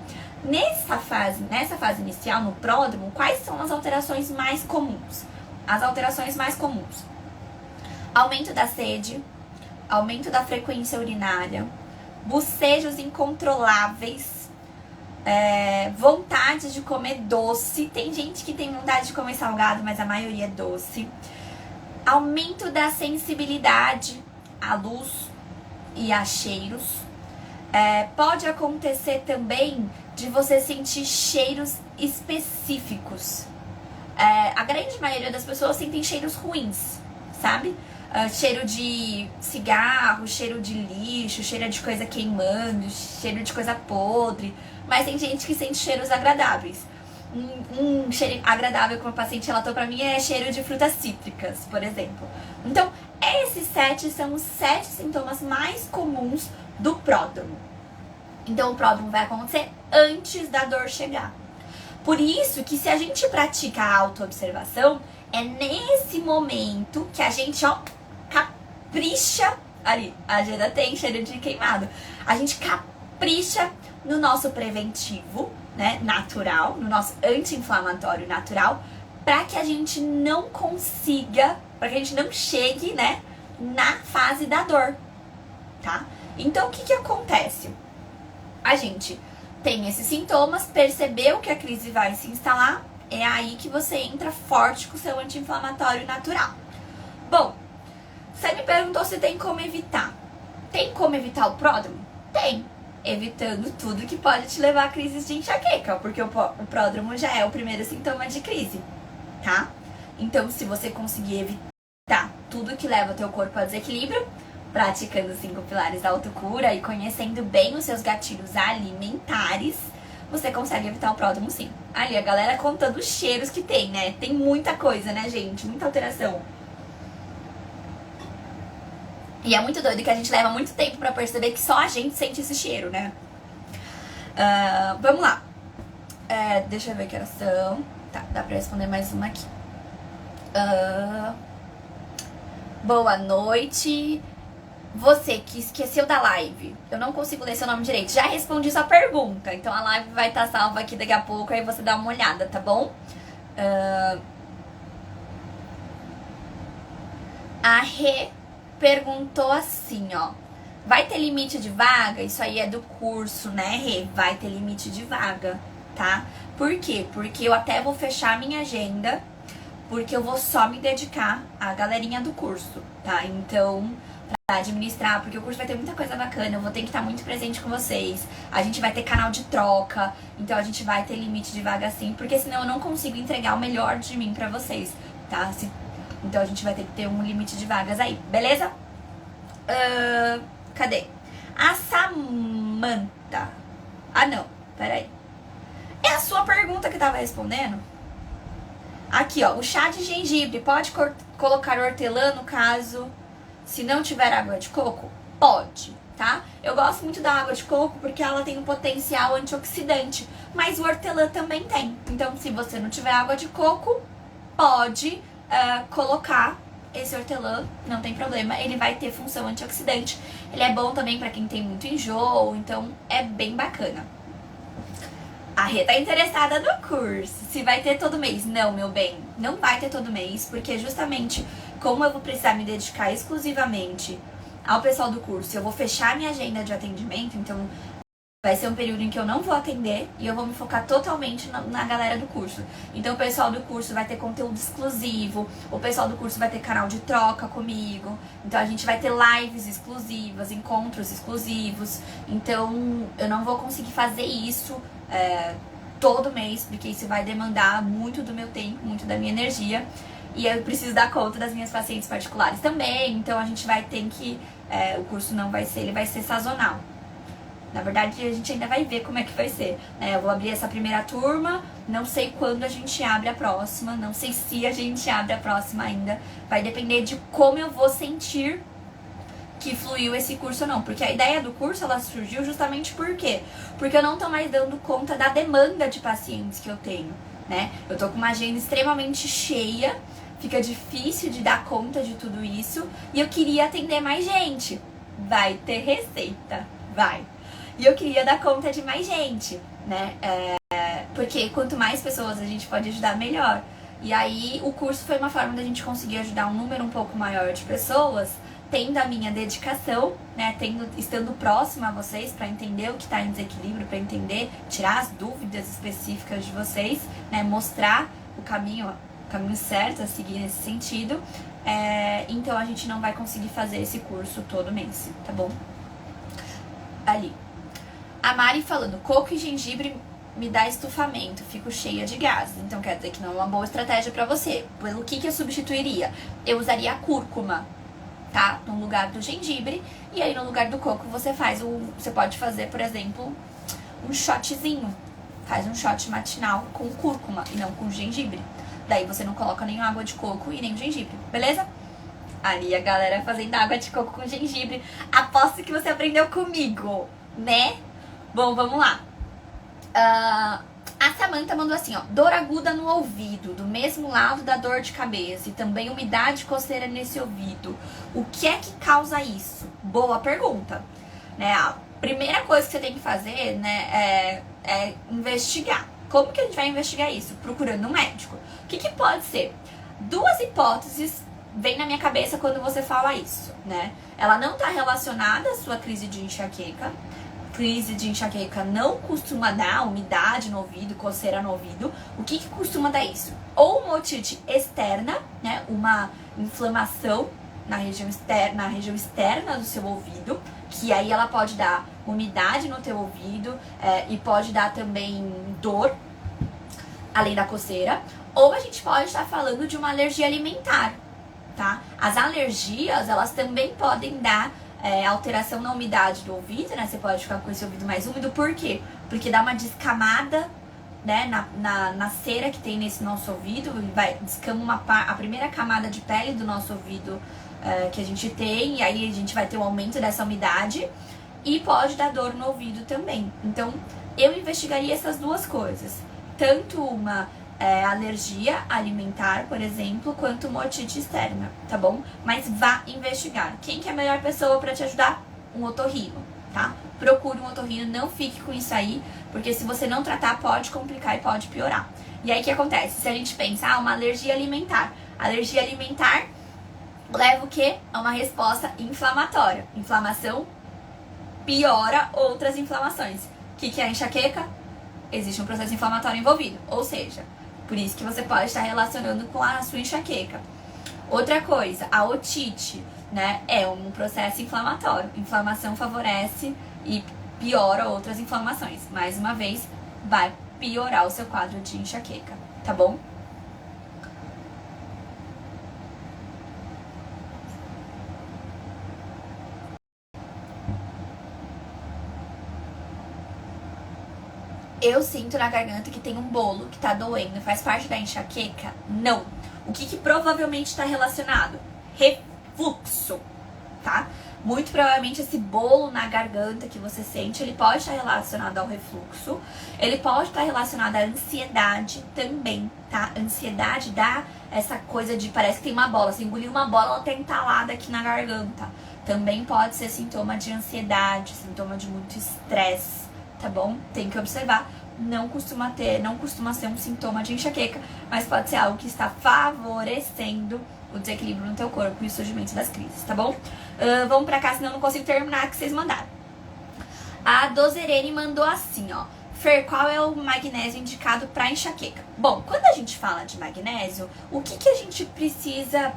Nessa fase inicial, no pródromo, quais são as alterações mais comuns? As alterações mais comuns: aumento da sede, aumento da frequência urinária, bocejos incontroláveis, vontade de comer doce. Tem gente que tem vontade de comer salgado, mas a maioria é doce. Aumento da sensibilidade à luz e a cheiros. Pode acontecer também de você sentir cheiros específicos. A grande maioria das pessoas sentem cheiros ruins, sabe? Cheiro de cigarro, cheiro de lixo, cheiro de coisa queimando, cheiro de coisa podre. Mas tem gente que sente cheiros agradáveis. Um cheiro agradável que uma paciente relatou pra mim é cheiro de frutas cítricas, por exemplo. Então, esses 7 são os 7 sintomas mais comuns do pródromo. Então, o pródromo vai acontecer antes da dor chegar. Por isso que se a gente pratica a autoobservação, é nesse momento que a gente, capricha ali. A Geda tem cheiro de queimado. A gente capricha no nosso preventivo, né, natural, no nosso anti-inflamatório natural, para que a gente não consiga, para que a gente não chegue, né, na fase da dor, tá? Então, o que que acontece? A gente tem esses sintomas, percebeu que a crise vai se instalar, é aí que você entra forte com o seu anti-inflamatório natural. Bom, você me perguntou se tem como evitar. Tem como evitar o pródromo? Tem. Evitando tudo que pode te levar a crises de enxaqueca, porque o pródromo já é o primeiro sintoma de crise, tá? Então, se você conseguir evitar tudo que leva o teu corpo a desequilíbrio, praticando os 5 pilares da autocura e conhecendo bem os seus gatilhos alimentares, você consegue evitar o pródromo sim. Ali, a galera contando os cheiros que tem, né? Tem muita coisa, né, gente? Muita alteração. E é muito doido que a gente leva muito tempo pra perceber que só a gente sente esse cheiro, né? Vamos lá. Deixa eu ver que horas são. Tá, dá pra responder mais uma aqui. Boa noite. Você que esqueceu da live, eu não consigo ler seu nome direito. Já respondi sua pergunta, então a live vai estar salva aqui daqui a pouco, aí você dá uma olhada, tá bom? A Rê perguntou assim, ó. Vai ter limite de vaga? Isso aí é do curso, né, Rê? Vai ter limite de vaga, tá? Por quê? Porque eu até vou fechar a minha agenda, porque eu vou só me dedicar à galerinha do curso, tá? Então, pra administrar, porque o curso vai ter muita coisa bacana, eu vou ter que estar muito presente com vocês. A gente vai ter canal de troca, então a gente vai ter limite de vaga sim, porque senão eu não consigo entregar o melhor de mim pra vocês, tá? Então a gente vai ter que ter um limite de vagas aí, beleza? Cadê? A Samanta. Ah, não, peraí. É a sua pergunta que eu tava respondendo? Aqui, ó, o chá de gengibre pode colocar hortelã no caso, se não tiver água de coco? Pode, tá? Eu gosto muito da água de coco porque ela tem um potencial antioxidante, mas o hortelã também tem. Então, se você não tiver água de coco, pode colocar esse hortelã, não tem problema, ele vai ter função antioxidante. Ele é bom também pra quem tem muito enjoo, então é bem bacana. A Rê tá interessada no curso. Se vai ter todo mês? Não, meu bem, não vai ter todo mês, porque justamente como eu vou precisar me dedicar exclusivamente ao pessoal do curso, eu vou fechar minha agenda de atendimento, então vai ser um período em que eu não vou atender e eu vou me focar totalmente na galera do curso. Então o pessoal do curso vai ter conteúdo exclusivo, o pessoal do curso vai ter canal de troca comigo, então a gente vai ter lives exclusivas, encontros exclusivos. Então eu não vou conseguir fazer isso todo mês, porque isso vai demandar muito do meu tempo, muito da minha energia. E eu preciso dar conta das minhas pacientes particulares também, então a gente vai ter que... o curso não vai ser, ele vai ser sazonal. Na verdade, a gente ainda vai ver como é que vai ser, né? Eu vou abrir essa primeira turma, não sei quando a gente abre a próxima, não sei se a gente abre a próxima ainda. Vai depender de como eu vou sentir que fluiu esse curso ou não. Porque a ideia do curso, ela surgiu justamente por quê? Porque eu não tô mais dando conta da demanda de pacientes que eu tenho, né? Eu tô com uma agenda extremamente cheia, fica difícil de dar conta de tudo isso, e eu queria atender mais gente. Vai ter receita, vai. E eu queria dar conta de mais gente, né? Porque quanto mais pessoas a gente pode ajudar, melhor. E aí o curso foi uma forma da gente conseguir ajudar um número um pouco maior de pessoas, tendo a minha dedicação, né? Estando próxima a vocês para entender o que está em desequilíbrio, para entender, tirar as dúvidas específicas de vocês, né? Mostrar o caminho certo a seguir nesse sentido. Então a gente não vai conseguir fazer esse curso todo mês, tá bom? Ali. A Mari falando, coco e gengibre me dá estufamento, fico cheia de gases. Então quer dizer que não é uma boa estratégia pra você. Pelo que eu substituiria? Eu usaria a cúrcuma, tá? No lugar do gengibre. E aí no lugar do coco você pode fazer, por exemplo, um shotzinho. Faz um shot matinal com cúrcuma e não com gengibre. Daí você não coloca nem água de coco e nem gengibre, beleza? Ali a galera fazendo água de coco com gengibre. Aposto que você aprendeu comigo, né? Bom, vamos lá. A Samanta mandou assim, ó. Dor aguda no ouvido, do mesmo lado da dor de cabeça. E também umidade coceira nesse ouvido. O que é que causa isso? Boa pergunta. Né? A primeira coisa que você tem que fazer, né, é investigar. Como que a gente vai investigar isso? Procurando um médico. O que pode ser? Duas hipóteses vêm na minha cabeça quando você fala isso, né? Ela não está relacionada à sua crise de enxaqueca. Crise de enxaqueca não costuma dar umidade no ouvido, coceira no ouvido. O que costuma dar isso? Ou uma otite externa, né? Uma inflamação na região externa do seu ouvido, que aí ela pode dar umidade no teu ouvido e pode dar também dor, além da coceira. Ou a gente pode estar falando de uma alergia alimentar, tá? As alergias, elas também podem dar alteração na umidade do ouvido, né? Você pode ficar com esse ouvido mais úmido. Por quê? Porque dá uma descamada, né, na cera que tem nesse nosso ouvido. Descama a primeira camada de pele do nosso ouvido que a gente tem, e aí a gente vai ter um aumento dessa umidade e pode dar dor no ouvido também. Então, eu investigaria essas duas coisas. Tanto uma alergia alimentar, por exemplo, quanto uma otite externa, tá bom? Mas vá investigar. Quem que é a melhor pessoa para te ajudar? Um otorrino, tá? Procure um otorrino, não fique com isso aí, porque se você não tratar, pode complicar e pode piorar. E aí, o que acontece? Se a gente pensa, uma alergia alimentar. Alergia alimentar leva o quê? A uma resposta inflamatória. Inflamação piora outras inflamações. O que é a enxaqueca? Existe um processo inflamatório envolvido. Ou seja, por isso que você pode estar relacionando com a sua enxaqueca. Outra coisa, a otite, né? É um processo inflamatório. Inflamação favorece e piora outras inflamações. Mais uma vez, vai piorar o seu quadro de enxaqueca, tá bom? Eu sinto na garganta que tem um bolo que tá doendo, faz parte da enxaqueca? Não. O que provavelmente está relacionado? Refluxo, tá? Muito provavelmente esse bolo na garganta que você sente, ele pode estar relacionado ao refluxo. Ele pode estar relacionado à ansiedade também, tá? Ansiedade dá essa coisa de, parece que tem uma bola. Se engolir uma bola, ela tá entalada aqui na garganta. Também pode ser sintoma de ansiedade, sintoma de muito estresse, tá bom? Tem que observar. Não costuma ser um sintoma de enxaqueca, mas pode ser algo que está favorecendo o desequilíbrio no teu corpo e o surgimento das crises, tá bom? Vamos pra cá, senão eu não consigo terminar o que vocês mandaram. A Dozerene mandou assim, ó. Fer, qual é o magnésio indicado para enxaqueca? Bom, quando a gente fala de magnésio, o que a gente precisa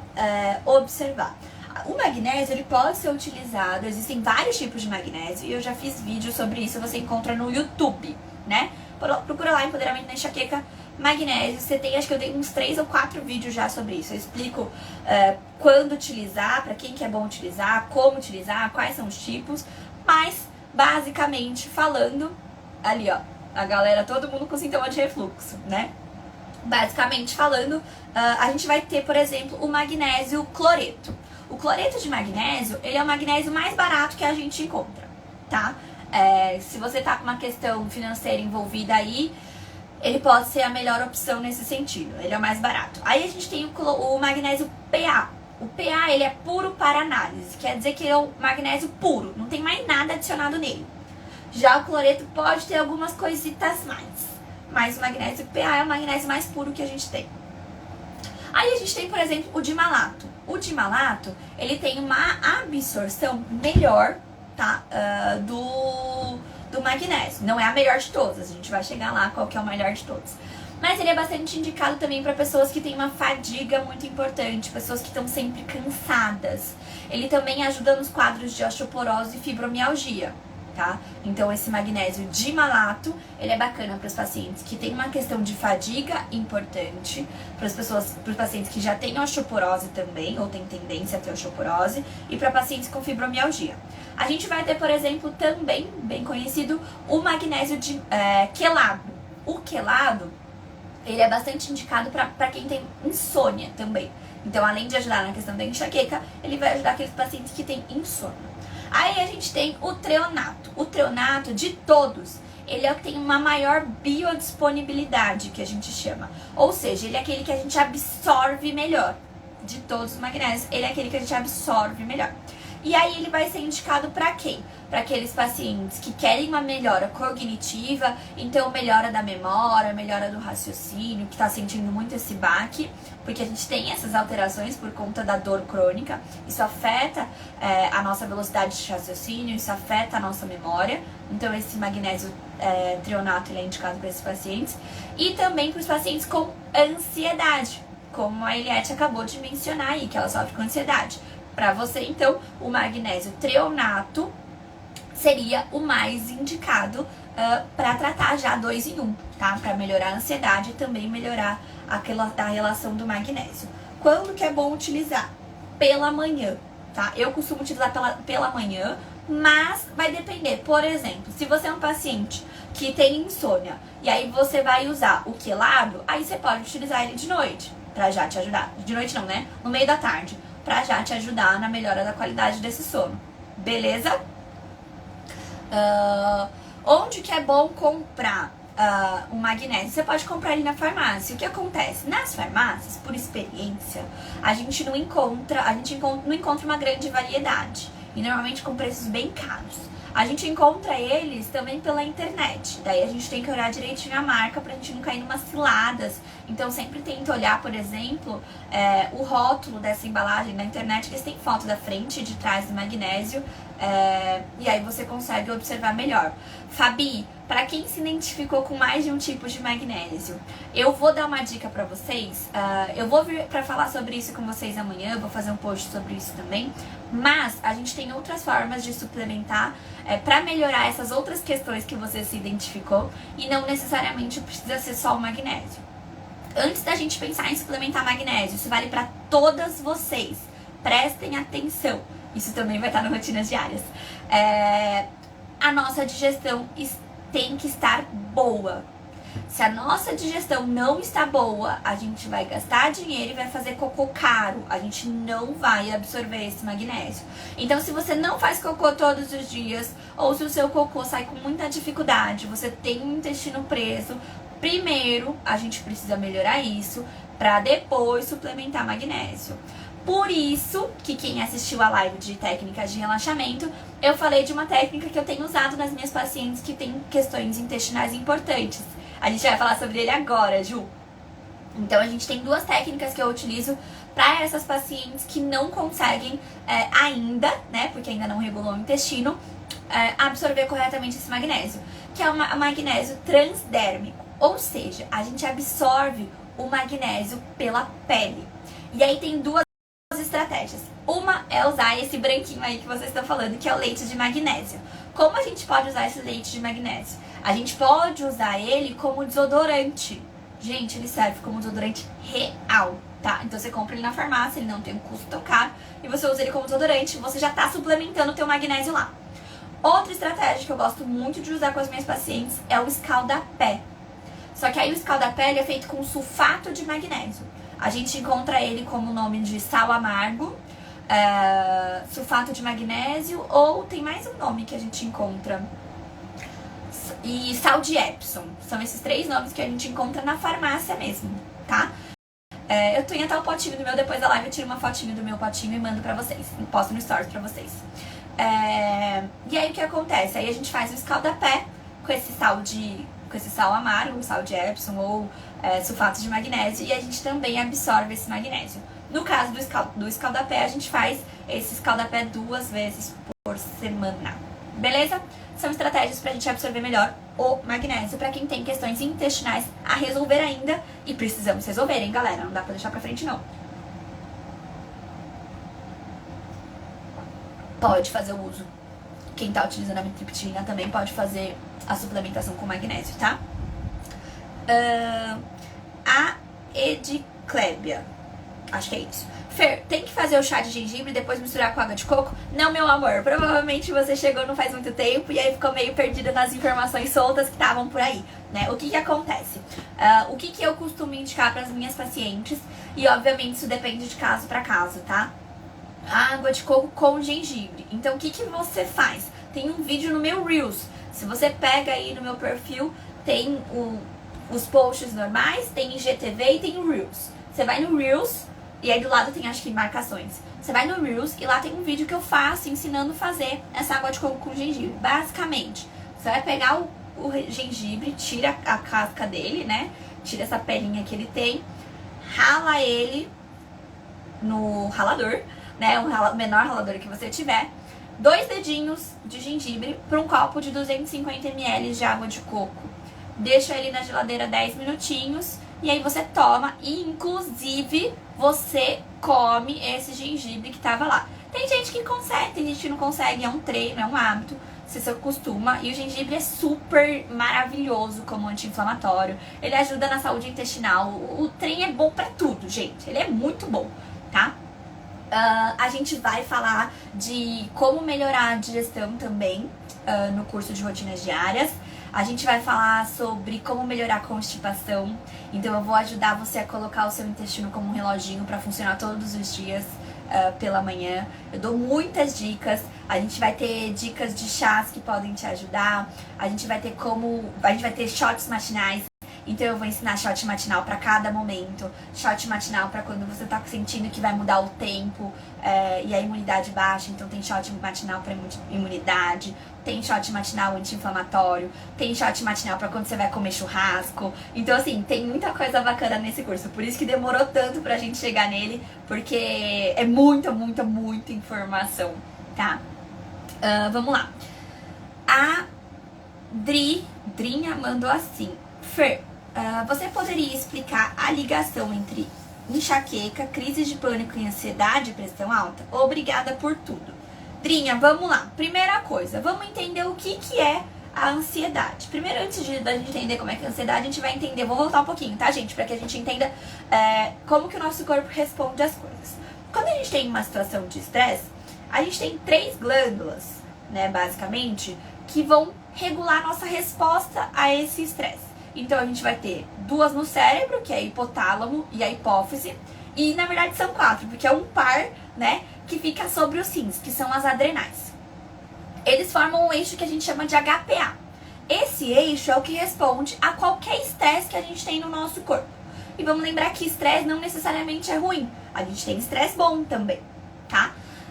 observar? O magnésio, ele pode ser utilizado, existem vários tipos de magnésio, e eu já fiz vídeo sobre isso, você encontra no YouTube, né? Procura lá, Empoderamento na Enxaqueca, magnésio. Você tem, acho que eu dei uns 3 ou 4 vídeos já sobre isso. Eu explico quando utilizar, pra quem que é bom utilizar, como utilizar, quais são os tipos. Mas, basicamente falando, ali ó, a galera, todo mundo com sintoma de refluxo, né? Basicamente falando, a gente vai ter, por exemplo, o magnésio cloreto. O cloreto de magnésio, ele é o magnésio mais barato que a gente encontra, tá? Se você tá com uma questão financeira envolvida aí, ele pode ser a melhor opção nesse sentido. Ele é o mais barato. Aí a gente tem o magnésio PA. O PA, ele é puro para análise. Quer dizer que ele é o magnésio puro. Não tem mais nada adicionado nele. Já o cloreto pode ter algumas coisitas mais. Mas o magnésio PA é o magnésio mais puro que a gente tem. Aí a gente tem, por exemplo, o dimalato. O dimalato, ele tem uma absorção melhor, tá? Do magnésio. Não é a melhor de todas, a gente vai chegar lá qual que é o melhor de todos. Mas ele é bastante indicado também para pessoas que têm uma fadiga muito importante, pessoas que estão sempre cansadas. Ele também ajuda nos quadros de osteoporose e fibromialgia, tá? Então esse magnésio dimalato, ele é bacana para os pacientes que têm uma questão de fadiga importante, para os pacientes que já têm osteoporose também, ou têm tendência a ter osteoporose, e para pacientes com fibromialgia. A gente vai ter, por exemplo, também, bem conhecido, o magnésio quelado. O quelado, ele é bastante indicado para quem tem insônia também. Então, além de ajudar na questão da enxaqueca, ele vai ajudar aqueles pacientes que têm insônia. Aí a gente tem o treonato. O treonato, de todos, ele é o que tem uma maior biodisponibilidade, que a gente chama. Ou seja, ele é aquele que a gente absorve melhor. De todos os magnésios, ele é aquele que a gente absorve melhor. E aí ele vai ser indicado para quem? Para aqueles pacientes que querem uma melhora cognitiva, então melhora da memória, melhora do raciocínio, que está sentindo muito esse baque, porque a gente tem essas alterações por conta da dor crônica, isso afeta a nossa velocidade de raciocínio, isso afeta a nossa memória, então esse magnésio treonato ele é indicado para esses pacientes, e também para os pacientes com ansiedade, como a Eliette acabou de mencionar aí, que ela sofre com ansiedade. Para você, então, o magnésio treonato seria o mais indicado para tratar já 2 em 1, tá? Para melhorar a ansiedade e também melhorar a relação do magnésio. Quando que é bom utilizar? Pela manhã, tá? Eu costumo utilizar pela manhã, mas vai depender. Por exemplo, se você é um paciente que tem insônia e aí você vai usar o quelado, aí você pode utilizar ele de noite, para já te ajudar. De noite não, né? No meio da tarde, para já te ajudar na melhora da qualidade desse sono. Beleza? Onde que é bom comprar o magnésio? Você pode comprar ele na farmácia. O que acontece? Nas farmácias, por experiência, a gente não encontra uma grande variedade. E normalmente com preços bem caros. A gente encontra eles também pela internet. Daí a gente tem que olhar direitinho a marca pra gente não cair em umas ciladas. Então sempre tenta olhar, por exemplo, o rótulo dessa embalagem na internet, que eles têm foto da frente e de trás do magnésio. E aí você consegue observar melhor. Fabi, para quem se identificou com mais de um tipo de magnésio, eu vou dar uma dica para vocês. Eu vou vir para falar sobre isso com vocês amanhã, eu vou fazer um post sobre isso também. Mas a gente tem outras formas de suplementar para melhorar essas outras questões que você se identificou e não necessariamente precisa ser só o magnésio. Antes da gente pensar em suplementar magnésio, isso vale para todas vocês. Prestem atenção. Isso também vai estar nas rotinas diárias. A nossa digestão tem que estar boa. Se a nossa digestão não está boa, a gente vai gastar dinheiro e vai fazer cocô caro. A gente não vai absorver esse magnésio. Então, se você não faz cocô todos os dias, ou se o seu cocô sai com muita dificuldade, você tem um intestino preso, primeiro a gente precisa melhorar isso para depois suplementar magnésio. Por isso que quem assistiu a live de técnicas de relaxamento, eu falei de uma técnica que eu tenho usado nas minhas pacientes que têm questões intestinais importantes. A gente vai falar sobre ele agora, Ju. Então a gente tem 2 técnicas que eu utilizo para essas pacientes que não conseguem ainda, né, porque ainda não regulou o intestino, absorver corretamente esse magnésio, que é o magnésio transdérmico. Ou seja, a gente absorve o magnésio pela pele. E aí tem 2 estratégias. Uma é usar esse branquinho aí que vocês estão falando, que é o leite de magnésio. Como a gente pode usar esse leite de magnésio? A gente pode usar ele como desodorante. Gente, ele serve como desodorante real, tá? Então você compra ele na farmácia, ele não tem um custo tão caro, e você usa ele como desodorante, você já tá suplementando o teu magnésio lá. Outra estratégia que eu gosto muito de usar com as minhas pacientes é o escaldapé. Só que aí o escaldapé ele é feito com sulfato de magnésio. A gente encontra ele como nome de sal amargo, sulfato de magnésio, ou tem mais um nome que a gente encontra, e sal de Epsom. São esses 3 nomes que a gente encontra na farmácia mesmo, tá? Eu tenho até o potinho do meu, depois da live eu tiro uma fotinho do meu potinho e mando pra vocês, posto no stories pra vocês. E aí o que acontece? Aí a gente faz o escaldapé com esse sal amargo, sal de Epsom ou sulfato de magnésio, e a gente também absorve esse magnésio. No caso do escaldapé, a gente faz esse escaldapé 2 vezes por semana. Beleza? São estratégias pra gente absorver melhor o magnésio pra quem tem questões intestinais a resolver ainda, e precisamos resolver, hein, galera? Não dá pra deixar pra frente, não. Pode fazer o uso. Quem tá utilizando a amitriptilina também pode fazer a suplementação com magnésio, tá? A Ediclébia, acho que é isso. Fer, tem que fazer o chá de gengibre e depois misturar com água de coco? Não, meu amor, provavelmente você chegou não faz muito tempo e aí ficou meio perdida nas informações soltas que estavam por aí, né? O que acontece? O que eu costumo indicar para as minhas pacientes, e obviamente isso depende de caso para caso, tá? Água de coco com gengibre. Então o que você faz? Tem um vídeo no meu Reels. Se você pega aí no meu perfil, tem os posts normais, tem IGTV e tem o Reels. Você vai no Reels E aí do lado tem, acho que, marcações. Você vai no Reels e lá tem um vídeo que eu faço ensinando a fazer essa água de coco com gengibre. Basicamente, você vai pegar o gengibre, tira a casca dele, né? Tira essa pelinha que ele tem, rala ele no ralador, né? O menor ralador que você tiver. 2 dedinhos de gengibre para um copo de 250 ml de água de coco. Deixa ele na geladeira 10 minutinhos e aí você toma e, inclusive, você come esse gengibre que tava lá. Tem gente que consegue, tem gente que não consegue, é um treino, é um hábito, você se acostuma. E o gengibre é super maravilhoso como anti-inflamatório. Ele ajuda na saúde intestinal. O trem é bom pra tudo, gente. Ele é muito bom, tá? A gente vai falar de como melhorar a digestão também no curso de rotinas diárias. A gente vai falar sobre como melhorar a constipação. Então eu vou ajudar você a colocar o seu intestino como um reloginho para funcionar todos os dias pela manhã. Eu dou muitas dicas. A gente vai ter dicas de chás que podem te ajudar. A gente vai ter shots matinais. Então eu vou ensinar shot matinal para cada momento. Shot matinal para quando você tá sentindo que vai mudar o tempo e a imunidade baixa. Então tem shot matinal para imunidade. Tem shot matinal anti-inflamatório. Tem shot matinal para quando você vai comer churrasco. Então assim, tem muita coisa bacana nesse curso. Por isso que demorou tanto pra gente chegar nele. Porque é muita informação, tá? Vamos lá. A Drinha mandou assim: Fer, você poderia explicar a ligação entre enxaqueca, crise de pânico e ansiedade e pressão alta? Obrigada por tudo. Drinha, vamos lá. Primeira coisa, vamos entender o que é a ansiedade. Primeiro, antes da gente entender como é que é a ansiedade, a gente vai entender, vou voltar um pouquinho, tá, gente? Pra que a gente entenda como que o nosso corpo responde às coisas. Quando a gente tem uma situação de estresse, a gente tem 3 glândulas, né, basicamente, que vão regular a nossa resposta a esse estresse. Então a gente vai ter 2 no cérebro, que é a hipotálamo e a hipófise. E na verdade são 4, porque é um par, né, que fica sobre os rins, que são as adrenais. Eles formam um eixo que a gente chama de HPA. Esse eixo é o que responde a qualquer estresse que a gente tem no nosso corpo. E vamos lembrar que estresse não necessariamente é ruim. A gente tem estresse bom também, tá?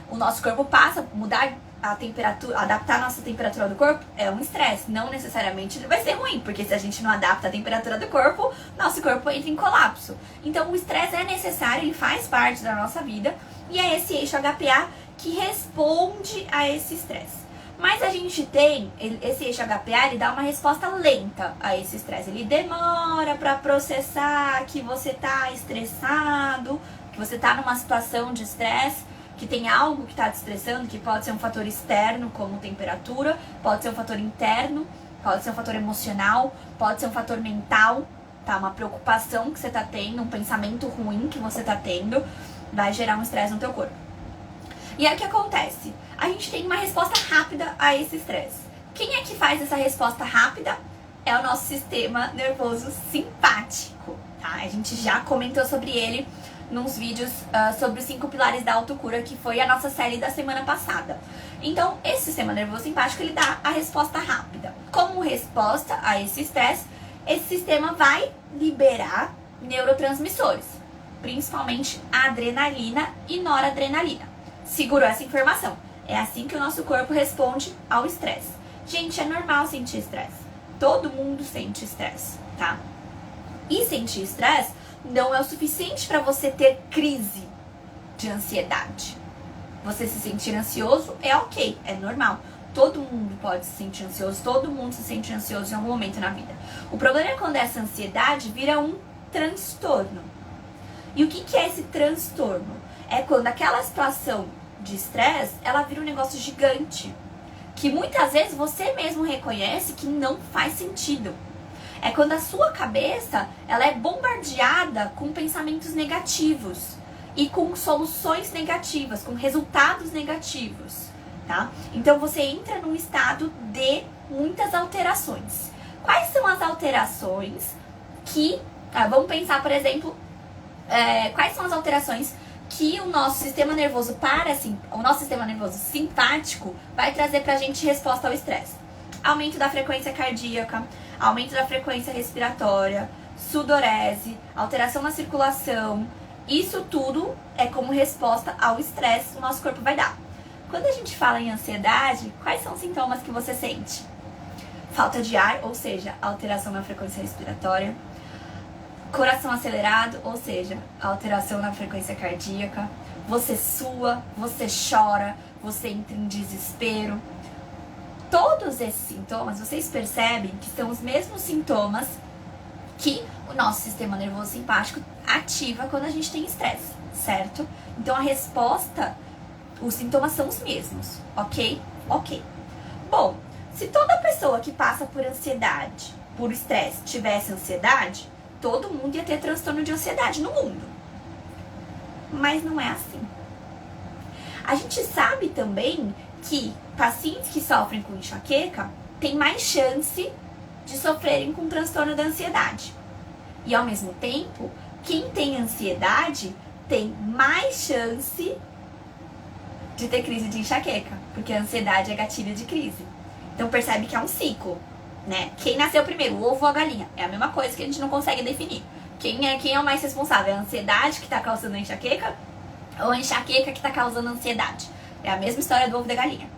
O nosso corpo passa a mudar a temperatura, adaptar a nossa temperatura do corpo é um estresse. Não necessariamente ele vai ser ruim, porque se a gente não adapta a temperatura do corpo, nosso corpo entra em colapso. Então o estresse é necessário, ele faz parte da nossa vida e é esse eixo HPA que responde a esse estresse. Mas a gente tem, esse eixo HPA, ele dá uma resposta lenta a esse estresse. Ele demora para processar que você tá estressado, que você tá numa situação de estresse, que tem algo que está te estressando, que pode ser um fator externo, como temperatura, pode ser um fator interno, pode ser um fator emocional, pode ser um fator mental, tá? Uma preocupação que você tá tendo, um pensamento ruim que você tá tendo, vai gerar um estresse no teu corpo. E aí o que acontece? A gente tem uma resposta rápida a esse estresse. Quem é que faz essa resposta rápida? É o nosso sistema nervoso simpático, tá? A gente já comentou sobre ele nos vídeos sobre os 5 pilares da autocura, que foi a nossa série da semana passada. Então, esse sistema nervoso simpático, ele dá a resposta rápida. Como resposta a esse estresse, esse sistema vai liberar neurotransmissores, principalmente a adrenalina e noradrenalina. Segurou essa informação? É assim que o nosso corpo responde ao estresse. Gente, é normal sentir estresse. Todo mundo sente estresse, tá? E sentir estresse não é o suficiente para você ter crise de ansiedade. Você se sentir ansioso é ok, é normal. Todo mundo pode se sentir ansioso, todo mundo se sente ansioso em algum momento na vida. O problema é quando essa ansiedade vira um transtorno. E o que é esse transtorno? É quando aquela situação de estresse, ela vira um negócio gigante, que muitas vezes você mesmo reconhece que não faz sentido. É quando a sua cabeça, ela é bombardeada com pensamentos negativos e com soluções negativas, com resultados negativos, tá? Então você entra num estado de muitas alterações. Quais são as alterações que... vamos pensar, por exemplo, quais são as alterações que o nosso sistema nervoso o nosso sistema nervoso simpático vai trazer pra gente resposta ao estresse? Aumento da frequência cardíaca, aumento da frequência respiratória, sudorese, alteração na circulação, Isso tudo é como resposta ao estresse que o nosso corpo vai dar. Quando a gente fala em ansiedade, quais são os sintomas que você sente? Falta de ar, ou seja, alteração na frequência respiratória. Coração acelerado, ou seja, alteração na frequência cardíaca. Você sua, você chora, você entra em desespero. Todos esses sintomas, vocês percebem que são os mesmos sintomas que o nosso sistema nervoso simpático ativa quando a gente tem estresse, certo? Então a resposta, os sintomas são os mesmos, ok? Ok. Bom, se toda pessoa que passa por ansiedade, por estresse, tivesse ansiedade, todo mundo ia ter transtorno de ansiedade no mundo. Mas não é assim. A gente sabe também que pacientes que sofrem com enxaqueca têm mais chance de sofrerem com transtorno da ansiedade. E ao mesmo tempo, quem tem ansiedade tem mais chance de ter crise de enxaqueca, porque a ansiedade é gatilho de crise. Então percebe que é um ciclo, né? Quem nasceu primeiro, o ovo ou a galinha? É a mesma coisa que a gente não consegue definir. Quem é o mais responsável? É a ansiedade que está causando a enxaqueca ou a enxaqueca que está causando a ansiedade? É a mesma história do ovo da galinha.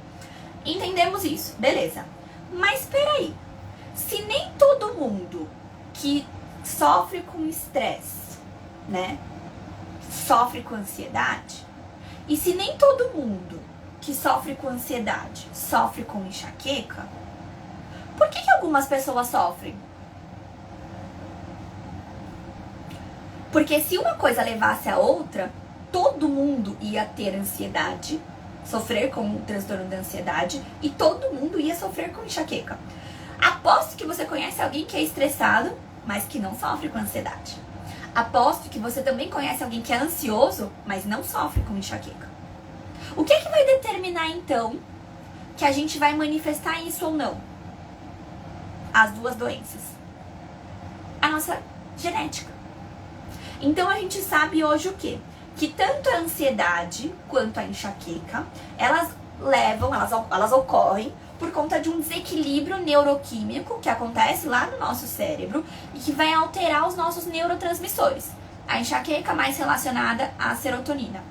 Entendemos isso, beleza. Mas peraí, se nem todo mundo que sofre com estresse, né, sofre com ansiedade, e se nem todo mundo que sofre com ansiedade sofre com enxaqueca, por que algumas pessoas sofrem? Porque se uma coisa levasse a outra, todo mundo ia ter ansiedade, sofrer com o transtorno da ansiedade, e todo mundo ia sofrer com enxaqueca. Aposto que você conhece alguém que é estressado, mas que não sofre com ansiedade. Aposto que você também conhece alguém que é ansioso, mas não sofre com enxaqueca. O que vai determinar, então, que a gente vai manifestar isso ou não? As duas doenças. A nossa genética. Então, a gente sabe hoje o quê? Que tanto a ansiedade quanto a enxaqueca, elas ocorrem por conta de um desequilíbrio neuroquímico que acontece lá no nosso cérebro e que vai alterar os nossos neurotransmissores. A enxaqueca mais relacionada à serotonina.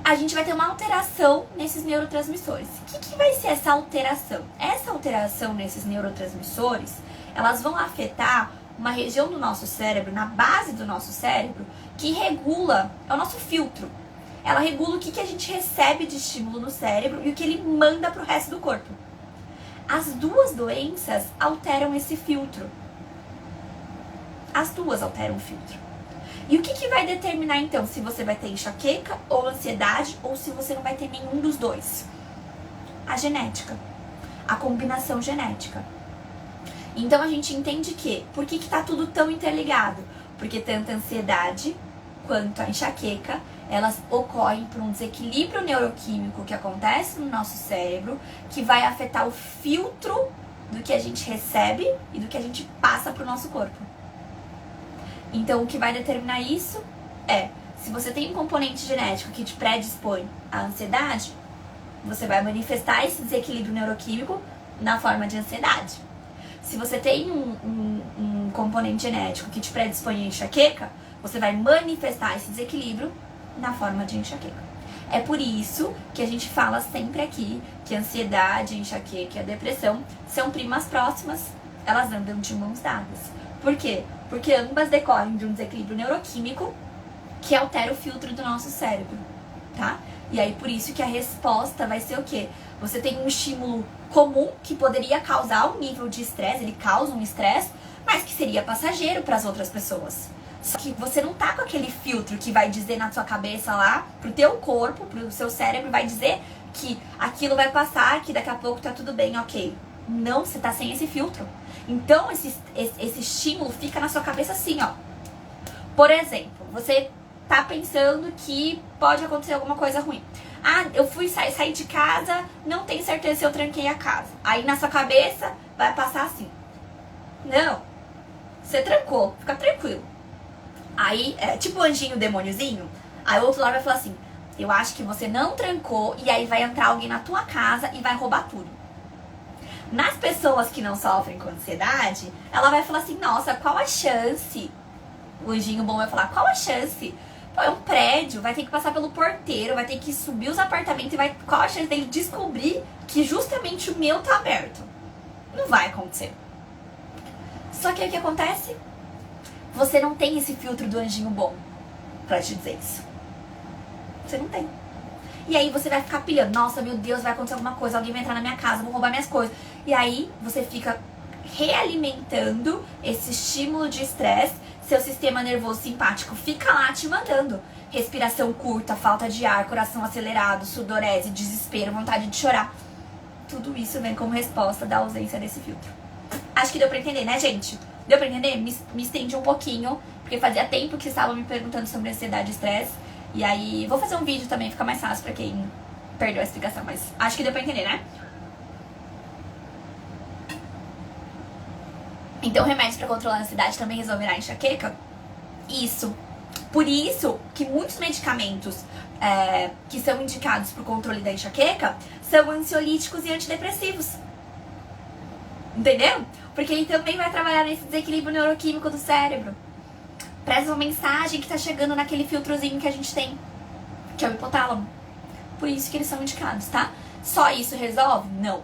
A gente vai ter uma alteração nesses neurotransmissores. O que vai ser essa alteração? Essa alteração nesses neurotransmissores, elas vão afetar uma região do nosso cérebro, na base do nosso cérebro, que regula, é o nosso filtro. Ela regula o que a gente recebe de estímulo no cérebro e o que ele manda para o resto do corpo. As duas doenças alteram esse filtro. As duas alteram o filtro. E o que vai determinar, então, se você vai ter enxaqueca ou ansiedade, ou se você não vai ter nenhum dos dois? A genética. A combinação genética. Então, a gente entende que, por que tá tudo tão interligado? Porque tanto a ansiedade quanto a enxaqueca, elas ocorrem por um desequilíbrio neuroquímico que acontece no nosso cérebro, que vai afetar o filtro do que a gente recebe e do que a gente passa pro nosso corpo. Então, o que vai determinar isso é, se você tem um componente genético que te predispõe à ansiedade, você vai manifestar esse desequilíbrio neuroquímico na forma de ansiedade. Se você tem um componente genético que te predispõe à enxaqueca, você vai manifestar esse desequilíbrio na forma de enxaqueca. É por isso que a gente fala sempre aqui que a ansiedade, a enxaqueca e a depressão são primas próximas, elas andam de mãos dadas. Por quê? Porque ambas decorrem de um desequilíbrio neuroquímico que altera o filtro do nosso cérebro, tá? E aí por isso que a resposta vai ser o quê? Você tem um estímulo comum que poderia causar um nível de estresse, ele causa um estresse, mas que seria passageiro para as outras pessoas. Só que você não tá com aquele filtro que vai dizer na sua cabeça lá, pro teu corpo, pro seu cérebro, vai dizer que aquilo vai passar, que daqui a pouco tá tudo bem, ok. Não, você tá sem esse filtro. Então, esse estímulo fica na sua cabeça assim, ó. Por exemplo, você tá pensando que pode acontecer alguma coisa ruim. Ah, eu fui sair de casa, não tenho certeza se eu tranquei a casa. Aí na sua cabeça vai passar assim. Não, você trancou, fica tranquilo. Aí, é tipo o anjinho, o demôniozinho. Aí o outro lado vai falar assim, eu acho que você não trancou e aí vai entrar alguém na tua casa e vai roubar tudo. Nas pessoas que não sofrem com ansiedade, ela vai falar assim, nossa, qual a chance O anjinho bom vai falar, qual a chance? Pô, é um prédio, vai ter que passar pelo porteiro, vai ter que subir os apartamentos e qual a chance dele descobrir que justamente o meu tá aberto? Não vai acontecer. Só que aí o que acontece? Você não tem esse filtro do anjinho bom pra te dizer isso. Você não tem. E aí você vai ficar pilhando, nossa, meu Deus, vai acontecer alguma coisa, alguém vai entrar na minha casa, vão roubar minhas coisas. E aí você fica realimentando esse estímulo de estresse, seu sistema nervoso simpático fica lá te mandando. Respiração curta, falta de ar, coração acelerado, sudorese, desespero, vontade de chorar. Tudo isso vem como resposta da ausência desse filtro. Acho que deu pra entender, né, gente? Deu pra entender? Me estendi um pouquinho, porque fazia tempo que estavam me perguntando sobre ansiedade e estresse. E aí, vou fazer um vídeo também, fica mais fácil pra quem perdeu a explicação, mas acho que deu pra entender, né? Então, remédios pra controlar a ansiedade também resolverá a enxaqueca? Isso. Por isso que muitos medicamentos que são indicados pro controle da enxaqueca são ansiolíticos e antidepressivos. Entendeu? Porque ele também vai trabalhar nesse desequilíbrio neuroquímico do cérebro. Presta uma mensagem que tá chegando naquele filtrozinho que a gente tem, que é o hipotálamo. Por isso que eles são indicados, tá? Só isso resolve? Não.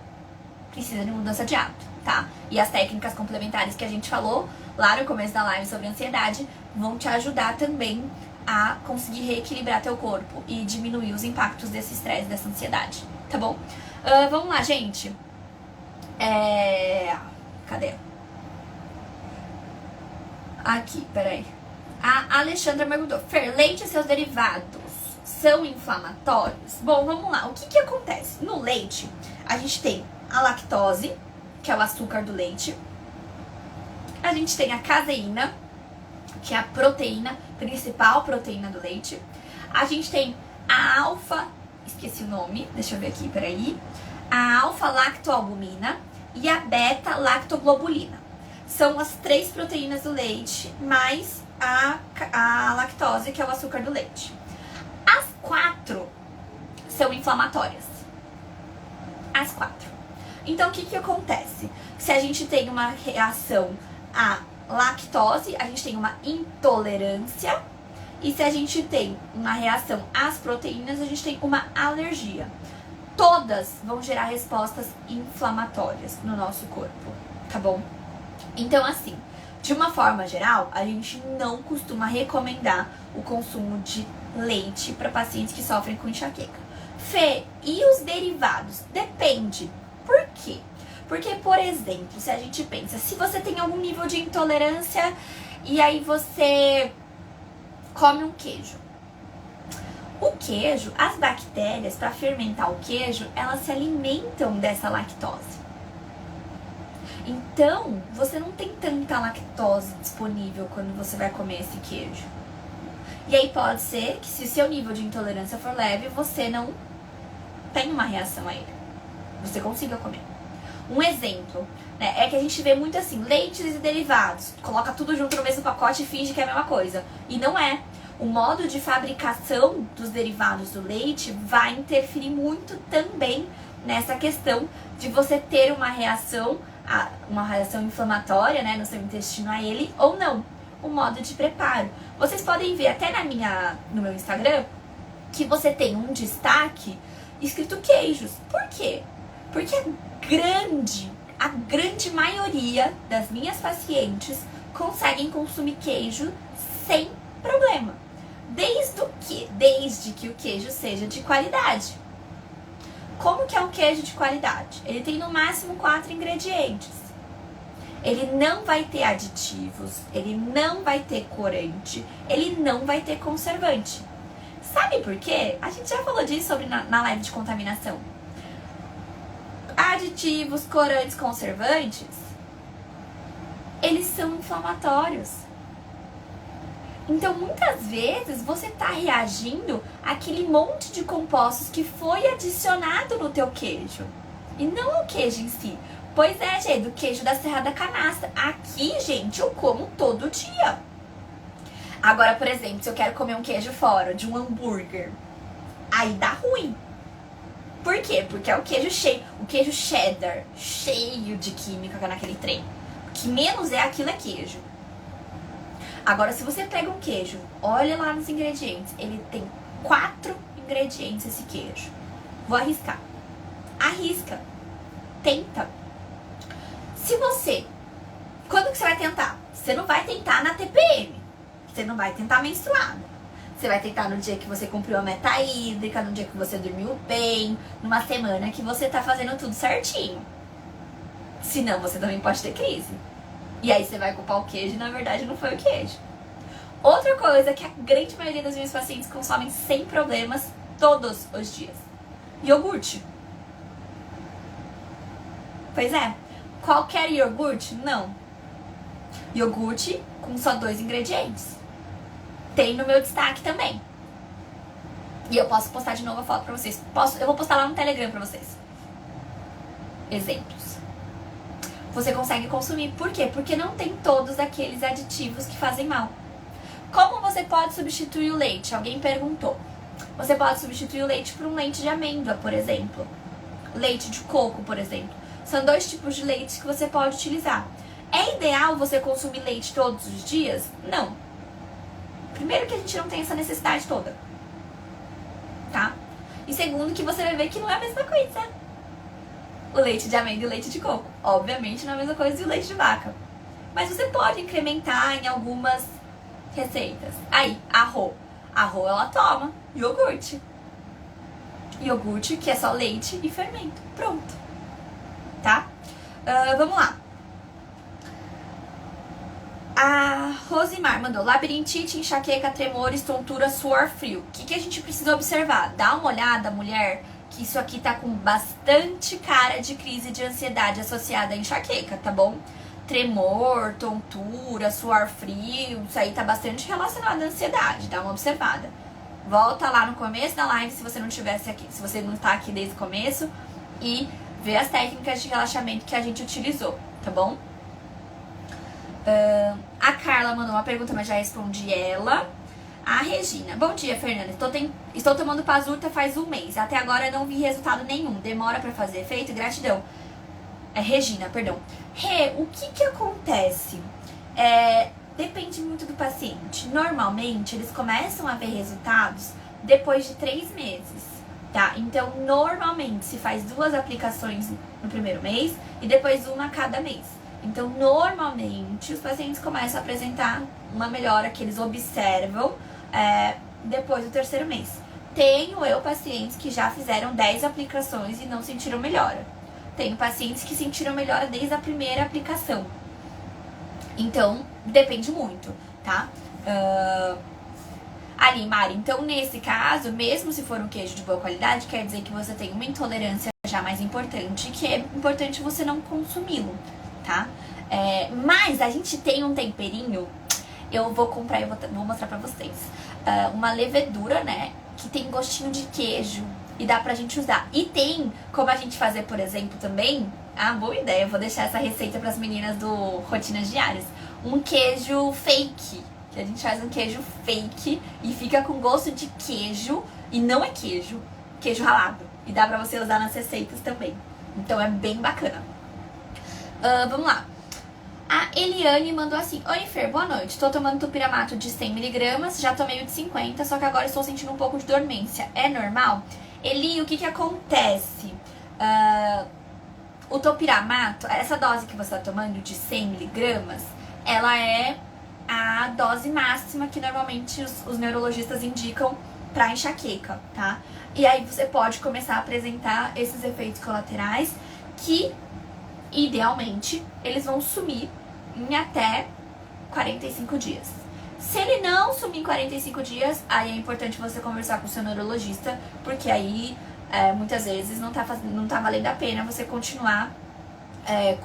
Precisa de mudança de hábito, tá? E as técnicas complementares que a gente falou lá no começo da live sobre ansiedade vão te ajudar também a conseguir reequilibrar teu corpo e diminuir os impactos desse estresse, dessa ansiedade, tá bom? Vamos lá, gente. Cadê? Aqui, peraí. A Alexandra perguntou, Fer, leite e seus derivados são inflamatórios? Bom, vamos lá. O que acontece? No leite, a gente tem a lactose, que é o açúcar do leite. A gente tem a caseína, que é a proteína, principal proteína do leite. A gente tem a alfa, esqueci o nome, deixa eu ver aqui, peraí. A alfa-lactoalbumina e a beta-lactoglobulina. São as 3 proteínas do leite, mais a lactose, que é o açúcar do leite. As 4 são inflamatórias. As 4. Então, o que acontece? Se a gente tem uma reação à lactose, a gente tem uma intolerância. E se a gente tem uma reação às proteínas, a gente tem uma alergia. Todas vão gerar respostas inflamatórias no nosso corpo, tá bom? Então, assim, de uma forma geral, a gente não costuma recomendar o consumo de leite para pacientes que sofrem com enxaqueca. Fê, e os derivados? Depende. Por quê? Porque, por exemplo, se a gente pensa, se você tem algum nível de intolerância e aí você come um queijo. O queijo, as bactérias, para fermentar o queijo, elas se alimentam dessa lactose. Então, você não tem tanta lactose disponível quando você vai comer esse queijo. E aí pode ser que, se o seu nível de intolerância for leve, você não tem uma reação a ele. Você consiga comer. Um exemplo, né, é que a gente vê muito assim, leites e derivados. Coloca tudo junto no mesmo pacote e finge que é a mesma coisa. E não é. O modo de fabricação dos derivados do leite vai interferir muito também nessa questão de você ter uma reação inflamatória, né, no seu intestino a ele ou não. O modo de preparo. Vocês podem ver até no meu Instagram que você tem um destaque escrito queijos. Por quê? Porque a grande maioria das minhas pacientes conseguem consumir queijo sem problema. Desde que o queijo seja de qualidade. Como que é um queijo de qualidade? Ele tem no máximo 4 ingredientes. Ele não vai ter aditivos, ele não vai ter corante, ele não vai ter conservante. Sabe por quê? A gente já falou disso na live de contaminação. Aditivos, corantes, conservantes, eles são inflamatórios. Então, muitas vezes, você está reagindo àquele monte de compostos que foi adicionado no teu queijo. E não o queijo em si. Pois é, gente, do queijo da Serra da Canastra. Aqui, gente, eu como todo dia. Agora, por exemplo, se eu quero comer um queijo fora de um hambúrguer, aí dá ruim. Por quê? Porque é o queijo cheddar, cheio de química naquele trem. O que menos é aquilo é queijo. Agora, se você pega um queijo, olha lá nos ingredientes, ele tem 4 ingredientes esse queijo. Vou arriscar. Arrisca. Tenta. Se você... Quando que você vai tentar? Você não vai tentar na TPM. Você não vai tentar menstruada. Você vai tentar no dia que você cumpriu a meta hídrica, no dia que você dormiu bem, numa semana que você tá fazendo tudo certinho. Senão você também pode ter crise. E aí você vai culpar o queijo e na verdade não foi o queijo. Outra coisa que a grande maioria dos meus pacientes consomem sem problemas todos os dias. Iogurte. Pois é. Qualquer iogurte? Não. Iogurte com só 2 ingredientes. Tem no meu destaque também. E eu posso postar de novo a foto pra vocês. Eu vou postar lá no Telegram pra vocês. Exemplos. Você consegue consumir. Por quê? Porque não tem todos aqueles aditivos que fazem mal. Como você pode substituir o leite? Alguém perguntou. Você pode substituir o leite por um leite de amêndoa, por exemplo. Leite de coco, por exemplo. São 2 tipos de leite que você pode utilizar. É ideal você consumir leite todos os dias? Não. Primeiro que a gente não tem essa necessidade toda. Tá? E segundo que você vai ver que não é a mesma coisa. O leite de amêndoa e o leite de coco. Obviamente não é a mesma coisa que o leite de vaca. Mas você pode incrementar em algumas receitas. Aí, arroz. Arroz ela toma iogurte. Iogurte que é só leite e fermento. Pronto. Tá? Vamos lá. A Rosimar mandou labirintite, enxaqueca, tremores, tontura, suor frio. O que a gente precisa observar? Dá uma olhada, mulher, que isso aqui tá com bastante cara de crise de ansiedade associada à enxaqueca, tá bom? Tremor, tontura, suor frio, isso aí tá bastante relacionado à ansiedade, dá uma observada. Volta lá no começo da live se você não tivesse aqui, se você não tá aqui desde o começo e vê as técnicas de relaxamento que a gente utilizou, tá bom? A Carla mandou uma pergunta, mas já respondi ela. A Regina, bom dia, Fernanda. Estou tomando Pazurta faz 1 mês. Até agora não vi resultado nenhum. Demora pra fazer efeito? Gratidão. Regina, perdão. O que acontece? Depende muito do paciente. Normalmente, eles começam a ver resultados depois de 3 meses, tá? Então, normalmente, se faz 2 aplicações no primeiro mês e depois 1 a cada mês. Então, normalmente, os pacientes começam a apresentar uma melhora que eles observam depois do 3º mês. Tenho eu pacientes que já fizeram 10 aplicações e não sentiram melhora. Tenho pacientes que sentiram melhora desde a primeira aplicação. Então, depende muito, tá? Ali, Mari, então nesse caso, mesmo se for um queijo de boa qualidade, quer dizer que você tem uma intolerância já mais importante, que é importante você não consumi-lo, tá? Mas a gente tem um temperinho, eu vou comprar e vou mostrar pra vocês. Uma levedura, né, que tem gostinho de queijo e dá pra gente usar. E tem como a gente fazer, por exemplo, também, boa ideia, eu vou deixar essa receita pras meninas do Rotinas Diárias, um queijo fake, que a gente faz um queijo fake e fica com gosto de queijo e não é queijo ralado. E dá pra você usar nas receitas também. Então é bem bacana. Vamos lá. A Eliane mandou assim: oi, Fer, boa noite. Tô tomando tupiramato de 100mg, já tomei o de 50, só que agora estou sentindo um pouco de dormência. É normal? Eli, o que acontece? O topiramato, essa dose que você tá tomando de 100mg, ela é a dose máxima que normalmente os neurologistas indicam pra enxaqueca, tá? E aí você pode começar a apresentar esses efeitos colaterais que, idealmente, eles vão sumir em até 45 dias. Se ele não sumir em 45 dias, aí é importante você conversar com o seu neurologista, porque aí, muitas vezes, não tá valendo a pena você continuar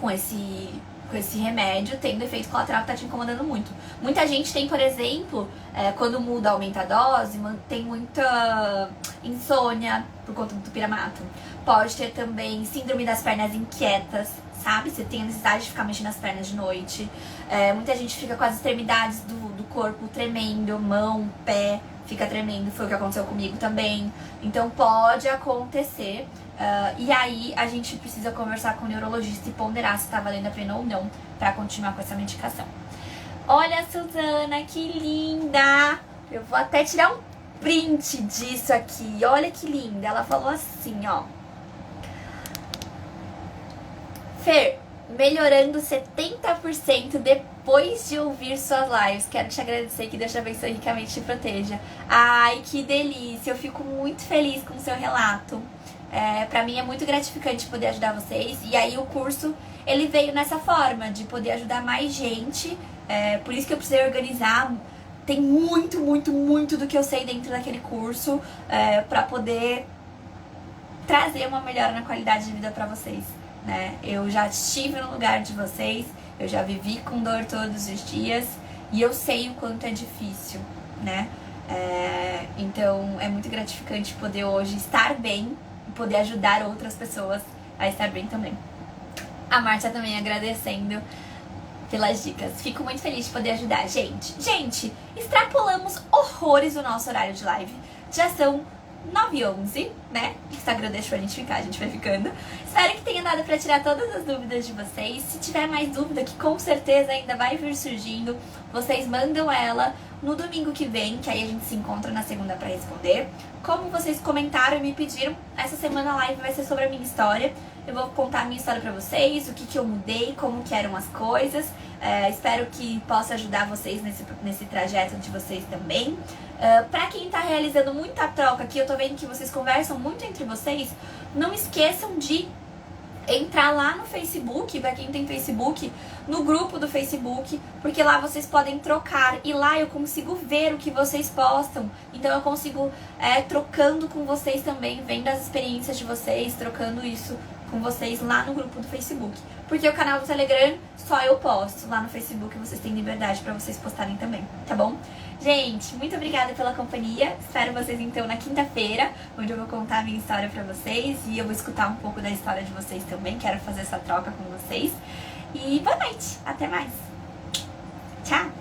com esse remédio, tendo efeito colateral que tá te incomodando muito. Muita gente tem, por exemplo, quando muda, aumenta a dose, tem muita insônia por conta do tupiramato. Pode ter também síndrome das pernas inquietas, sabe? Você tem a necessidade de ficar mexendo as pernas de noite. Muita gente fica com as extremidades do corpo tremendo, mão, pé, fica tremendo. Foi o que aconteceu comigo também. Então pode acontecer. E aí a gente precisa conversar com o neurologista e ponderar se tá valendo a pena ou não pra continuar com essa medicação. Olha a Suzana, que linda! Eu vou até tirar um print disso aqui. Olha que linda. Ela falou assim, ó. Fer, melhorando 70% depois de ouvir suas lives. Quero te agradecer, que Deus te abençoe ricamente e te proteja. Ai, que delícia. Eu fico muito feliz com o seu relato. Pra mim é muito gratificante poder ajudar vocês. E aí o curso, ele veio nessa forma, de poder ajudar mais gente. Por isso que eu precisei organizar. Tem muito, muito, muito do que eu sei dentro daquele curso pra poder trazer uma melhora na qualidade de vida pra vocês, né? Eu já estive no lugar de vocês, eu já vivi com dor todos os dias e eu sei o quanto é difícil, né? Então é muito gratificante poder hoje estar bem e poder ajudar outras pessoas a estar bem também. A Márcia também agradecendo pelas dicas. Fico muito feliz de poder ajudar, gente. Gente, extrapolamos horrores o nosso horário de live. Já são 9h11, né? O Instagram deixou a gente ficar, a gente vai ficando. Espero que tenha dado pra tirar todas as dúvidas de vocês. Se tiver mais dúvida, que com certeza ainda vai vir surgindo, vocês mandam ela no domingo que vem, que aí a gente se encontra na segunda pra responder. Como vocês comentaram e me pediram, essa semana a live vai ser sobre a minha história. Eu vou contar a minha história pra vocês, o que eu mudei, como que eram as coisas. Espero que possa ajudar vocês nesse trajeto de vocês também. Pra quem tá realizando muita troca aqui, eu tô vendo que vocês conversam muito entre vocês. Não esqueçam de entrar lá no Facebook, pra quem tem Facebook, no grupo do Facebook, porque lá vocês podem trocar e lá eu consigo ver o que vocês postam. Então eu consigo trocando com vocês também, vendo as experiências de vocês, trocando isso com vocês lá no grupo do Facebook. Porque o canal do Telegram só eu posto. Lá no Facebook vocês têm liberdade pra vocês postarem também, tá bom? Gente, muito obrigada pela companhia. Espero vocês então na quinta-feira, onde eu vou contar a minha história pra vocês. E eu vou escutar um pouco da história de vocês também. Quero fazer essa troca com vocês. E boa noite. Até mais. Tchau.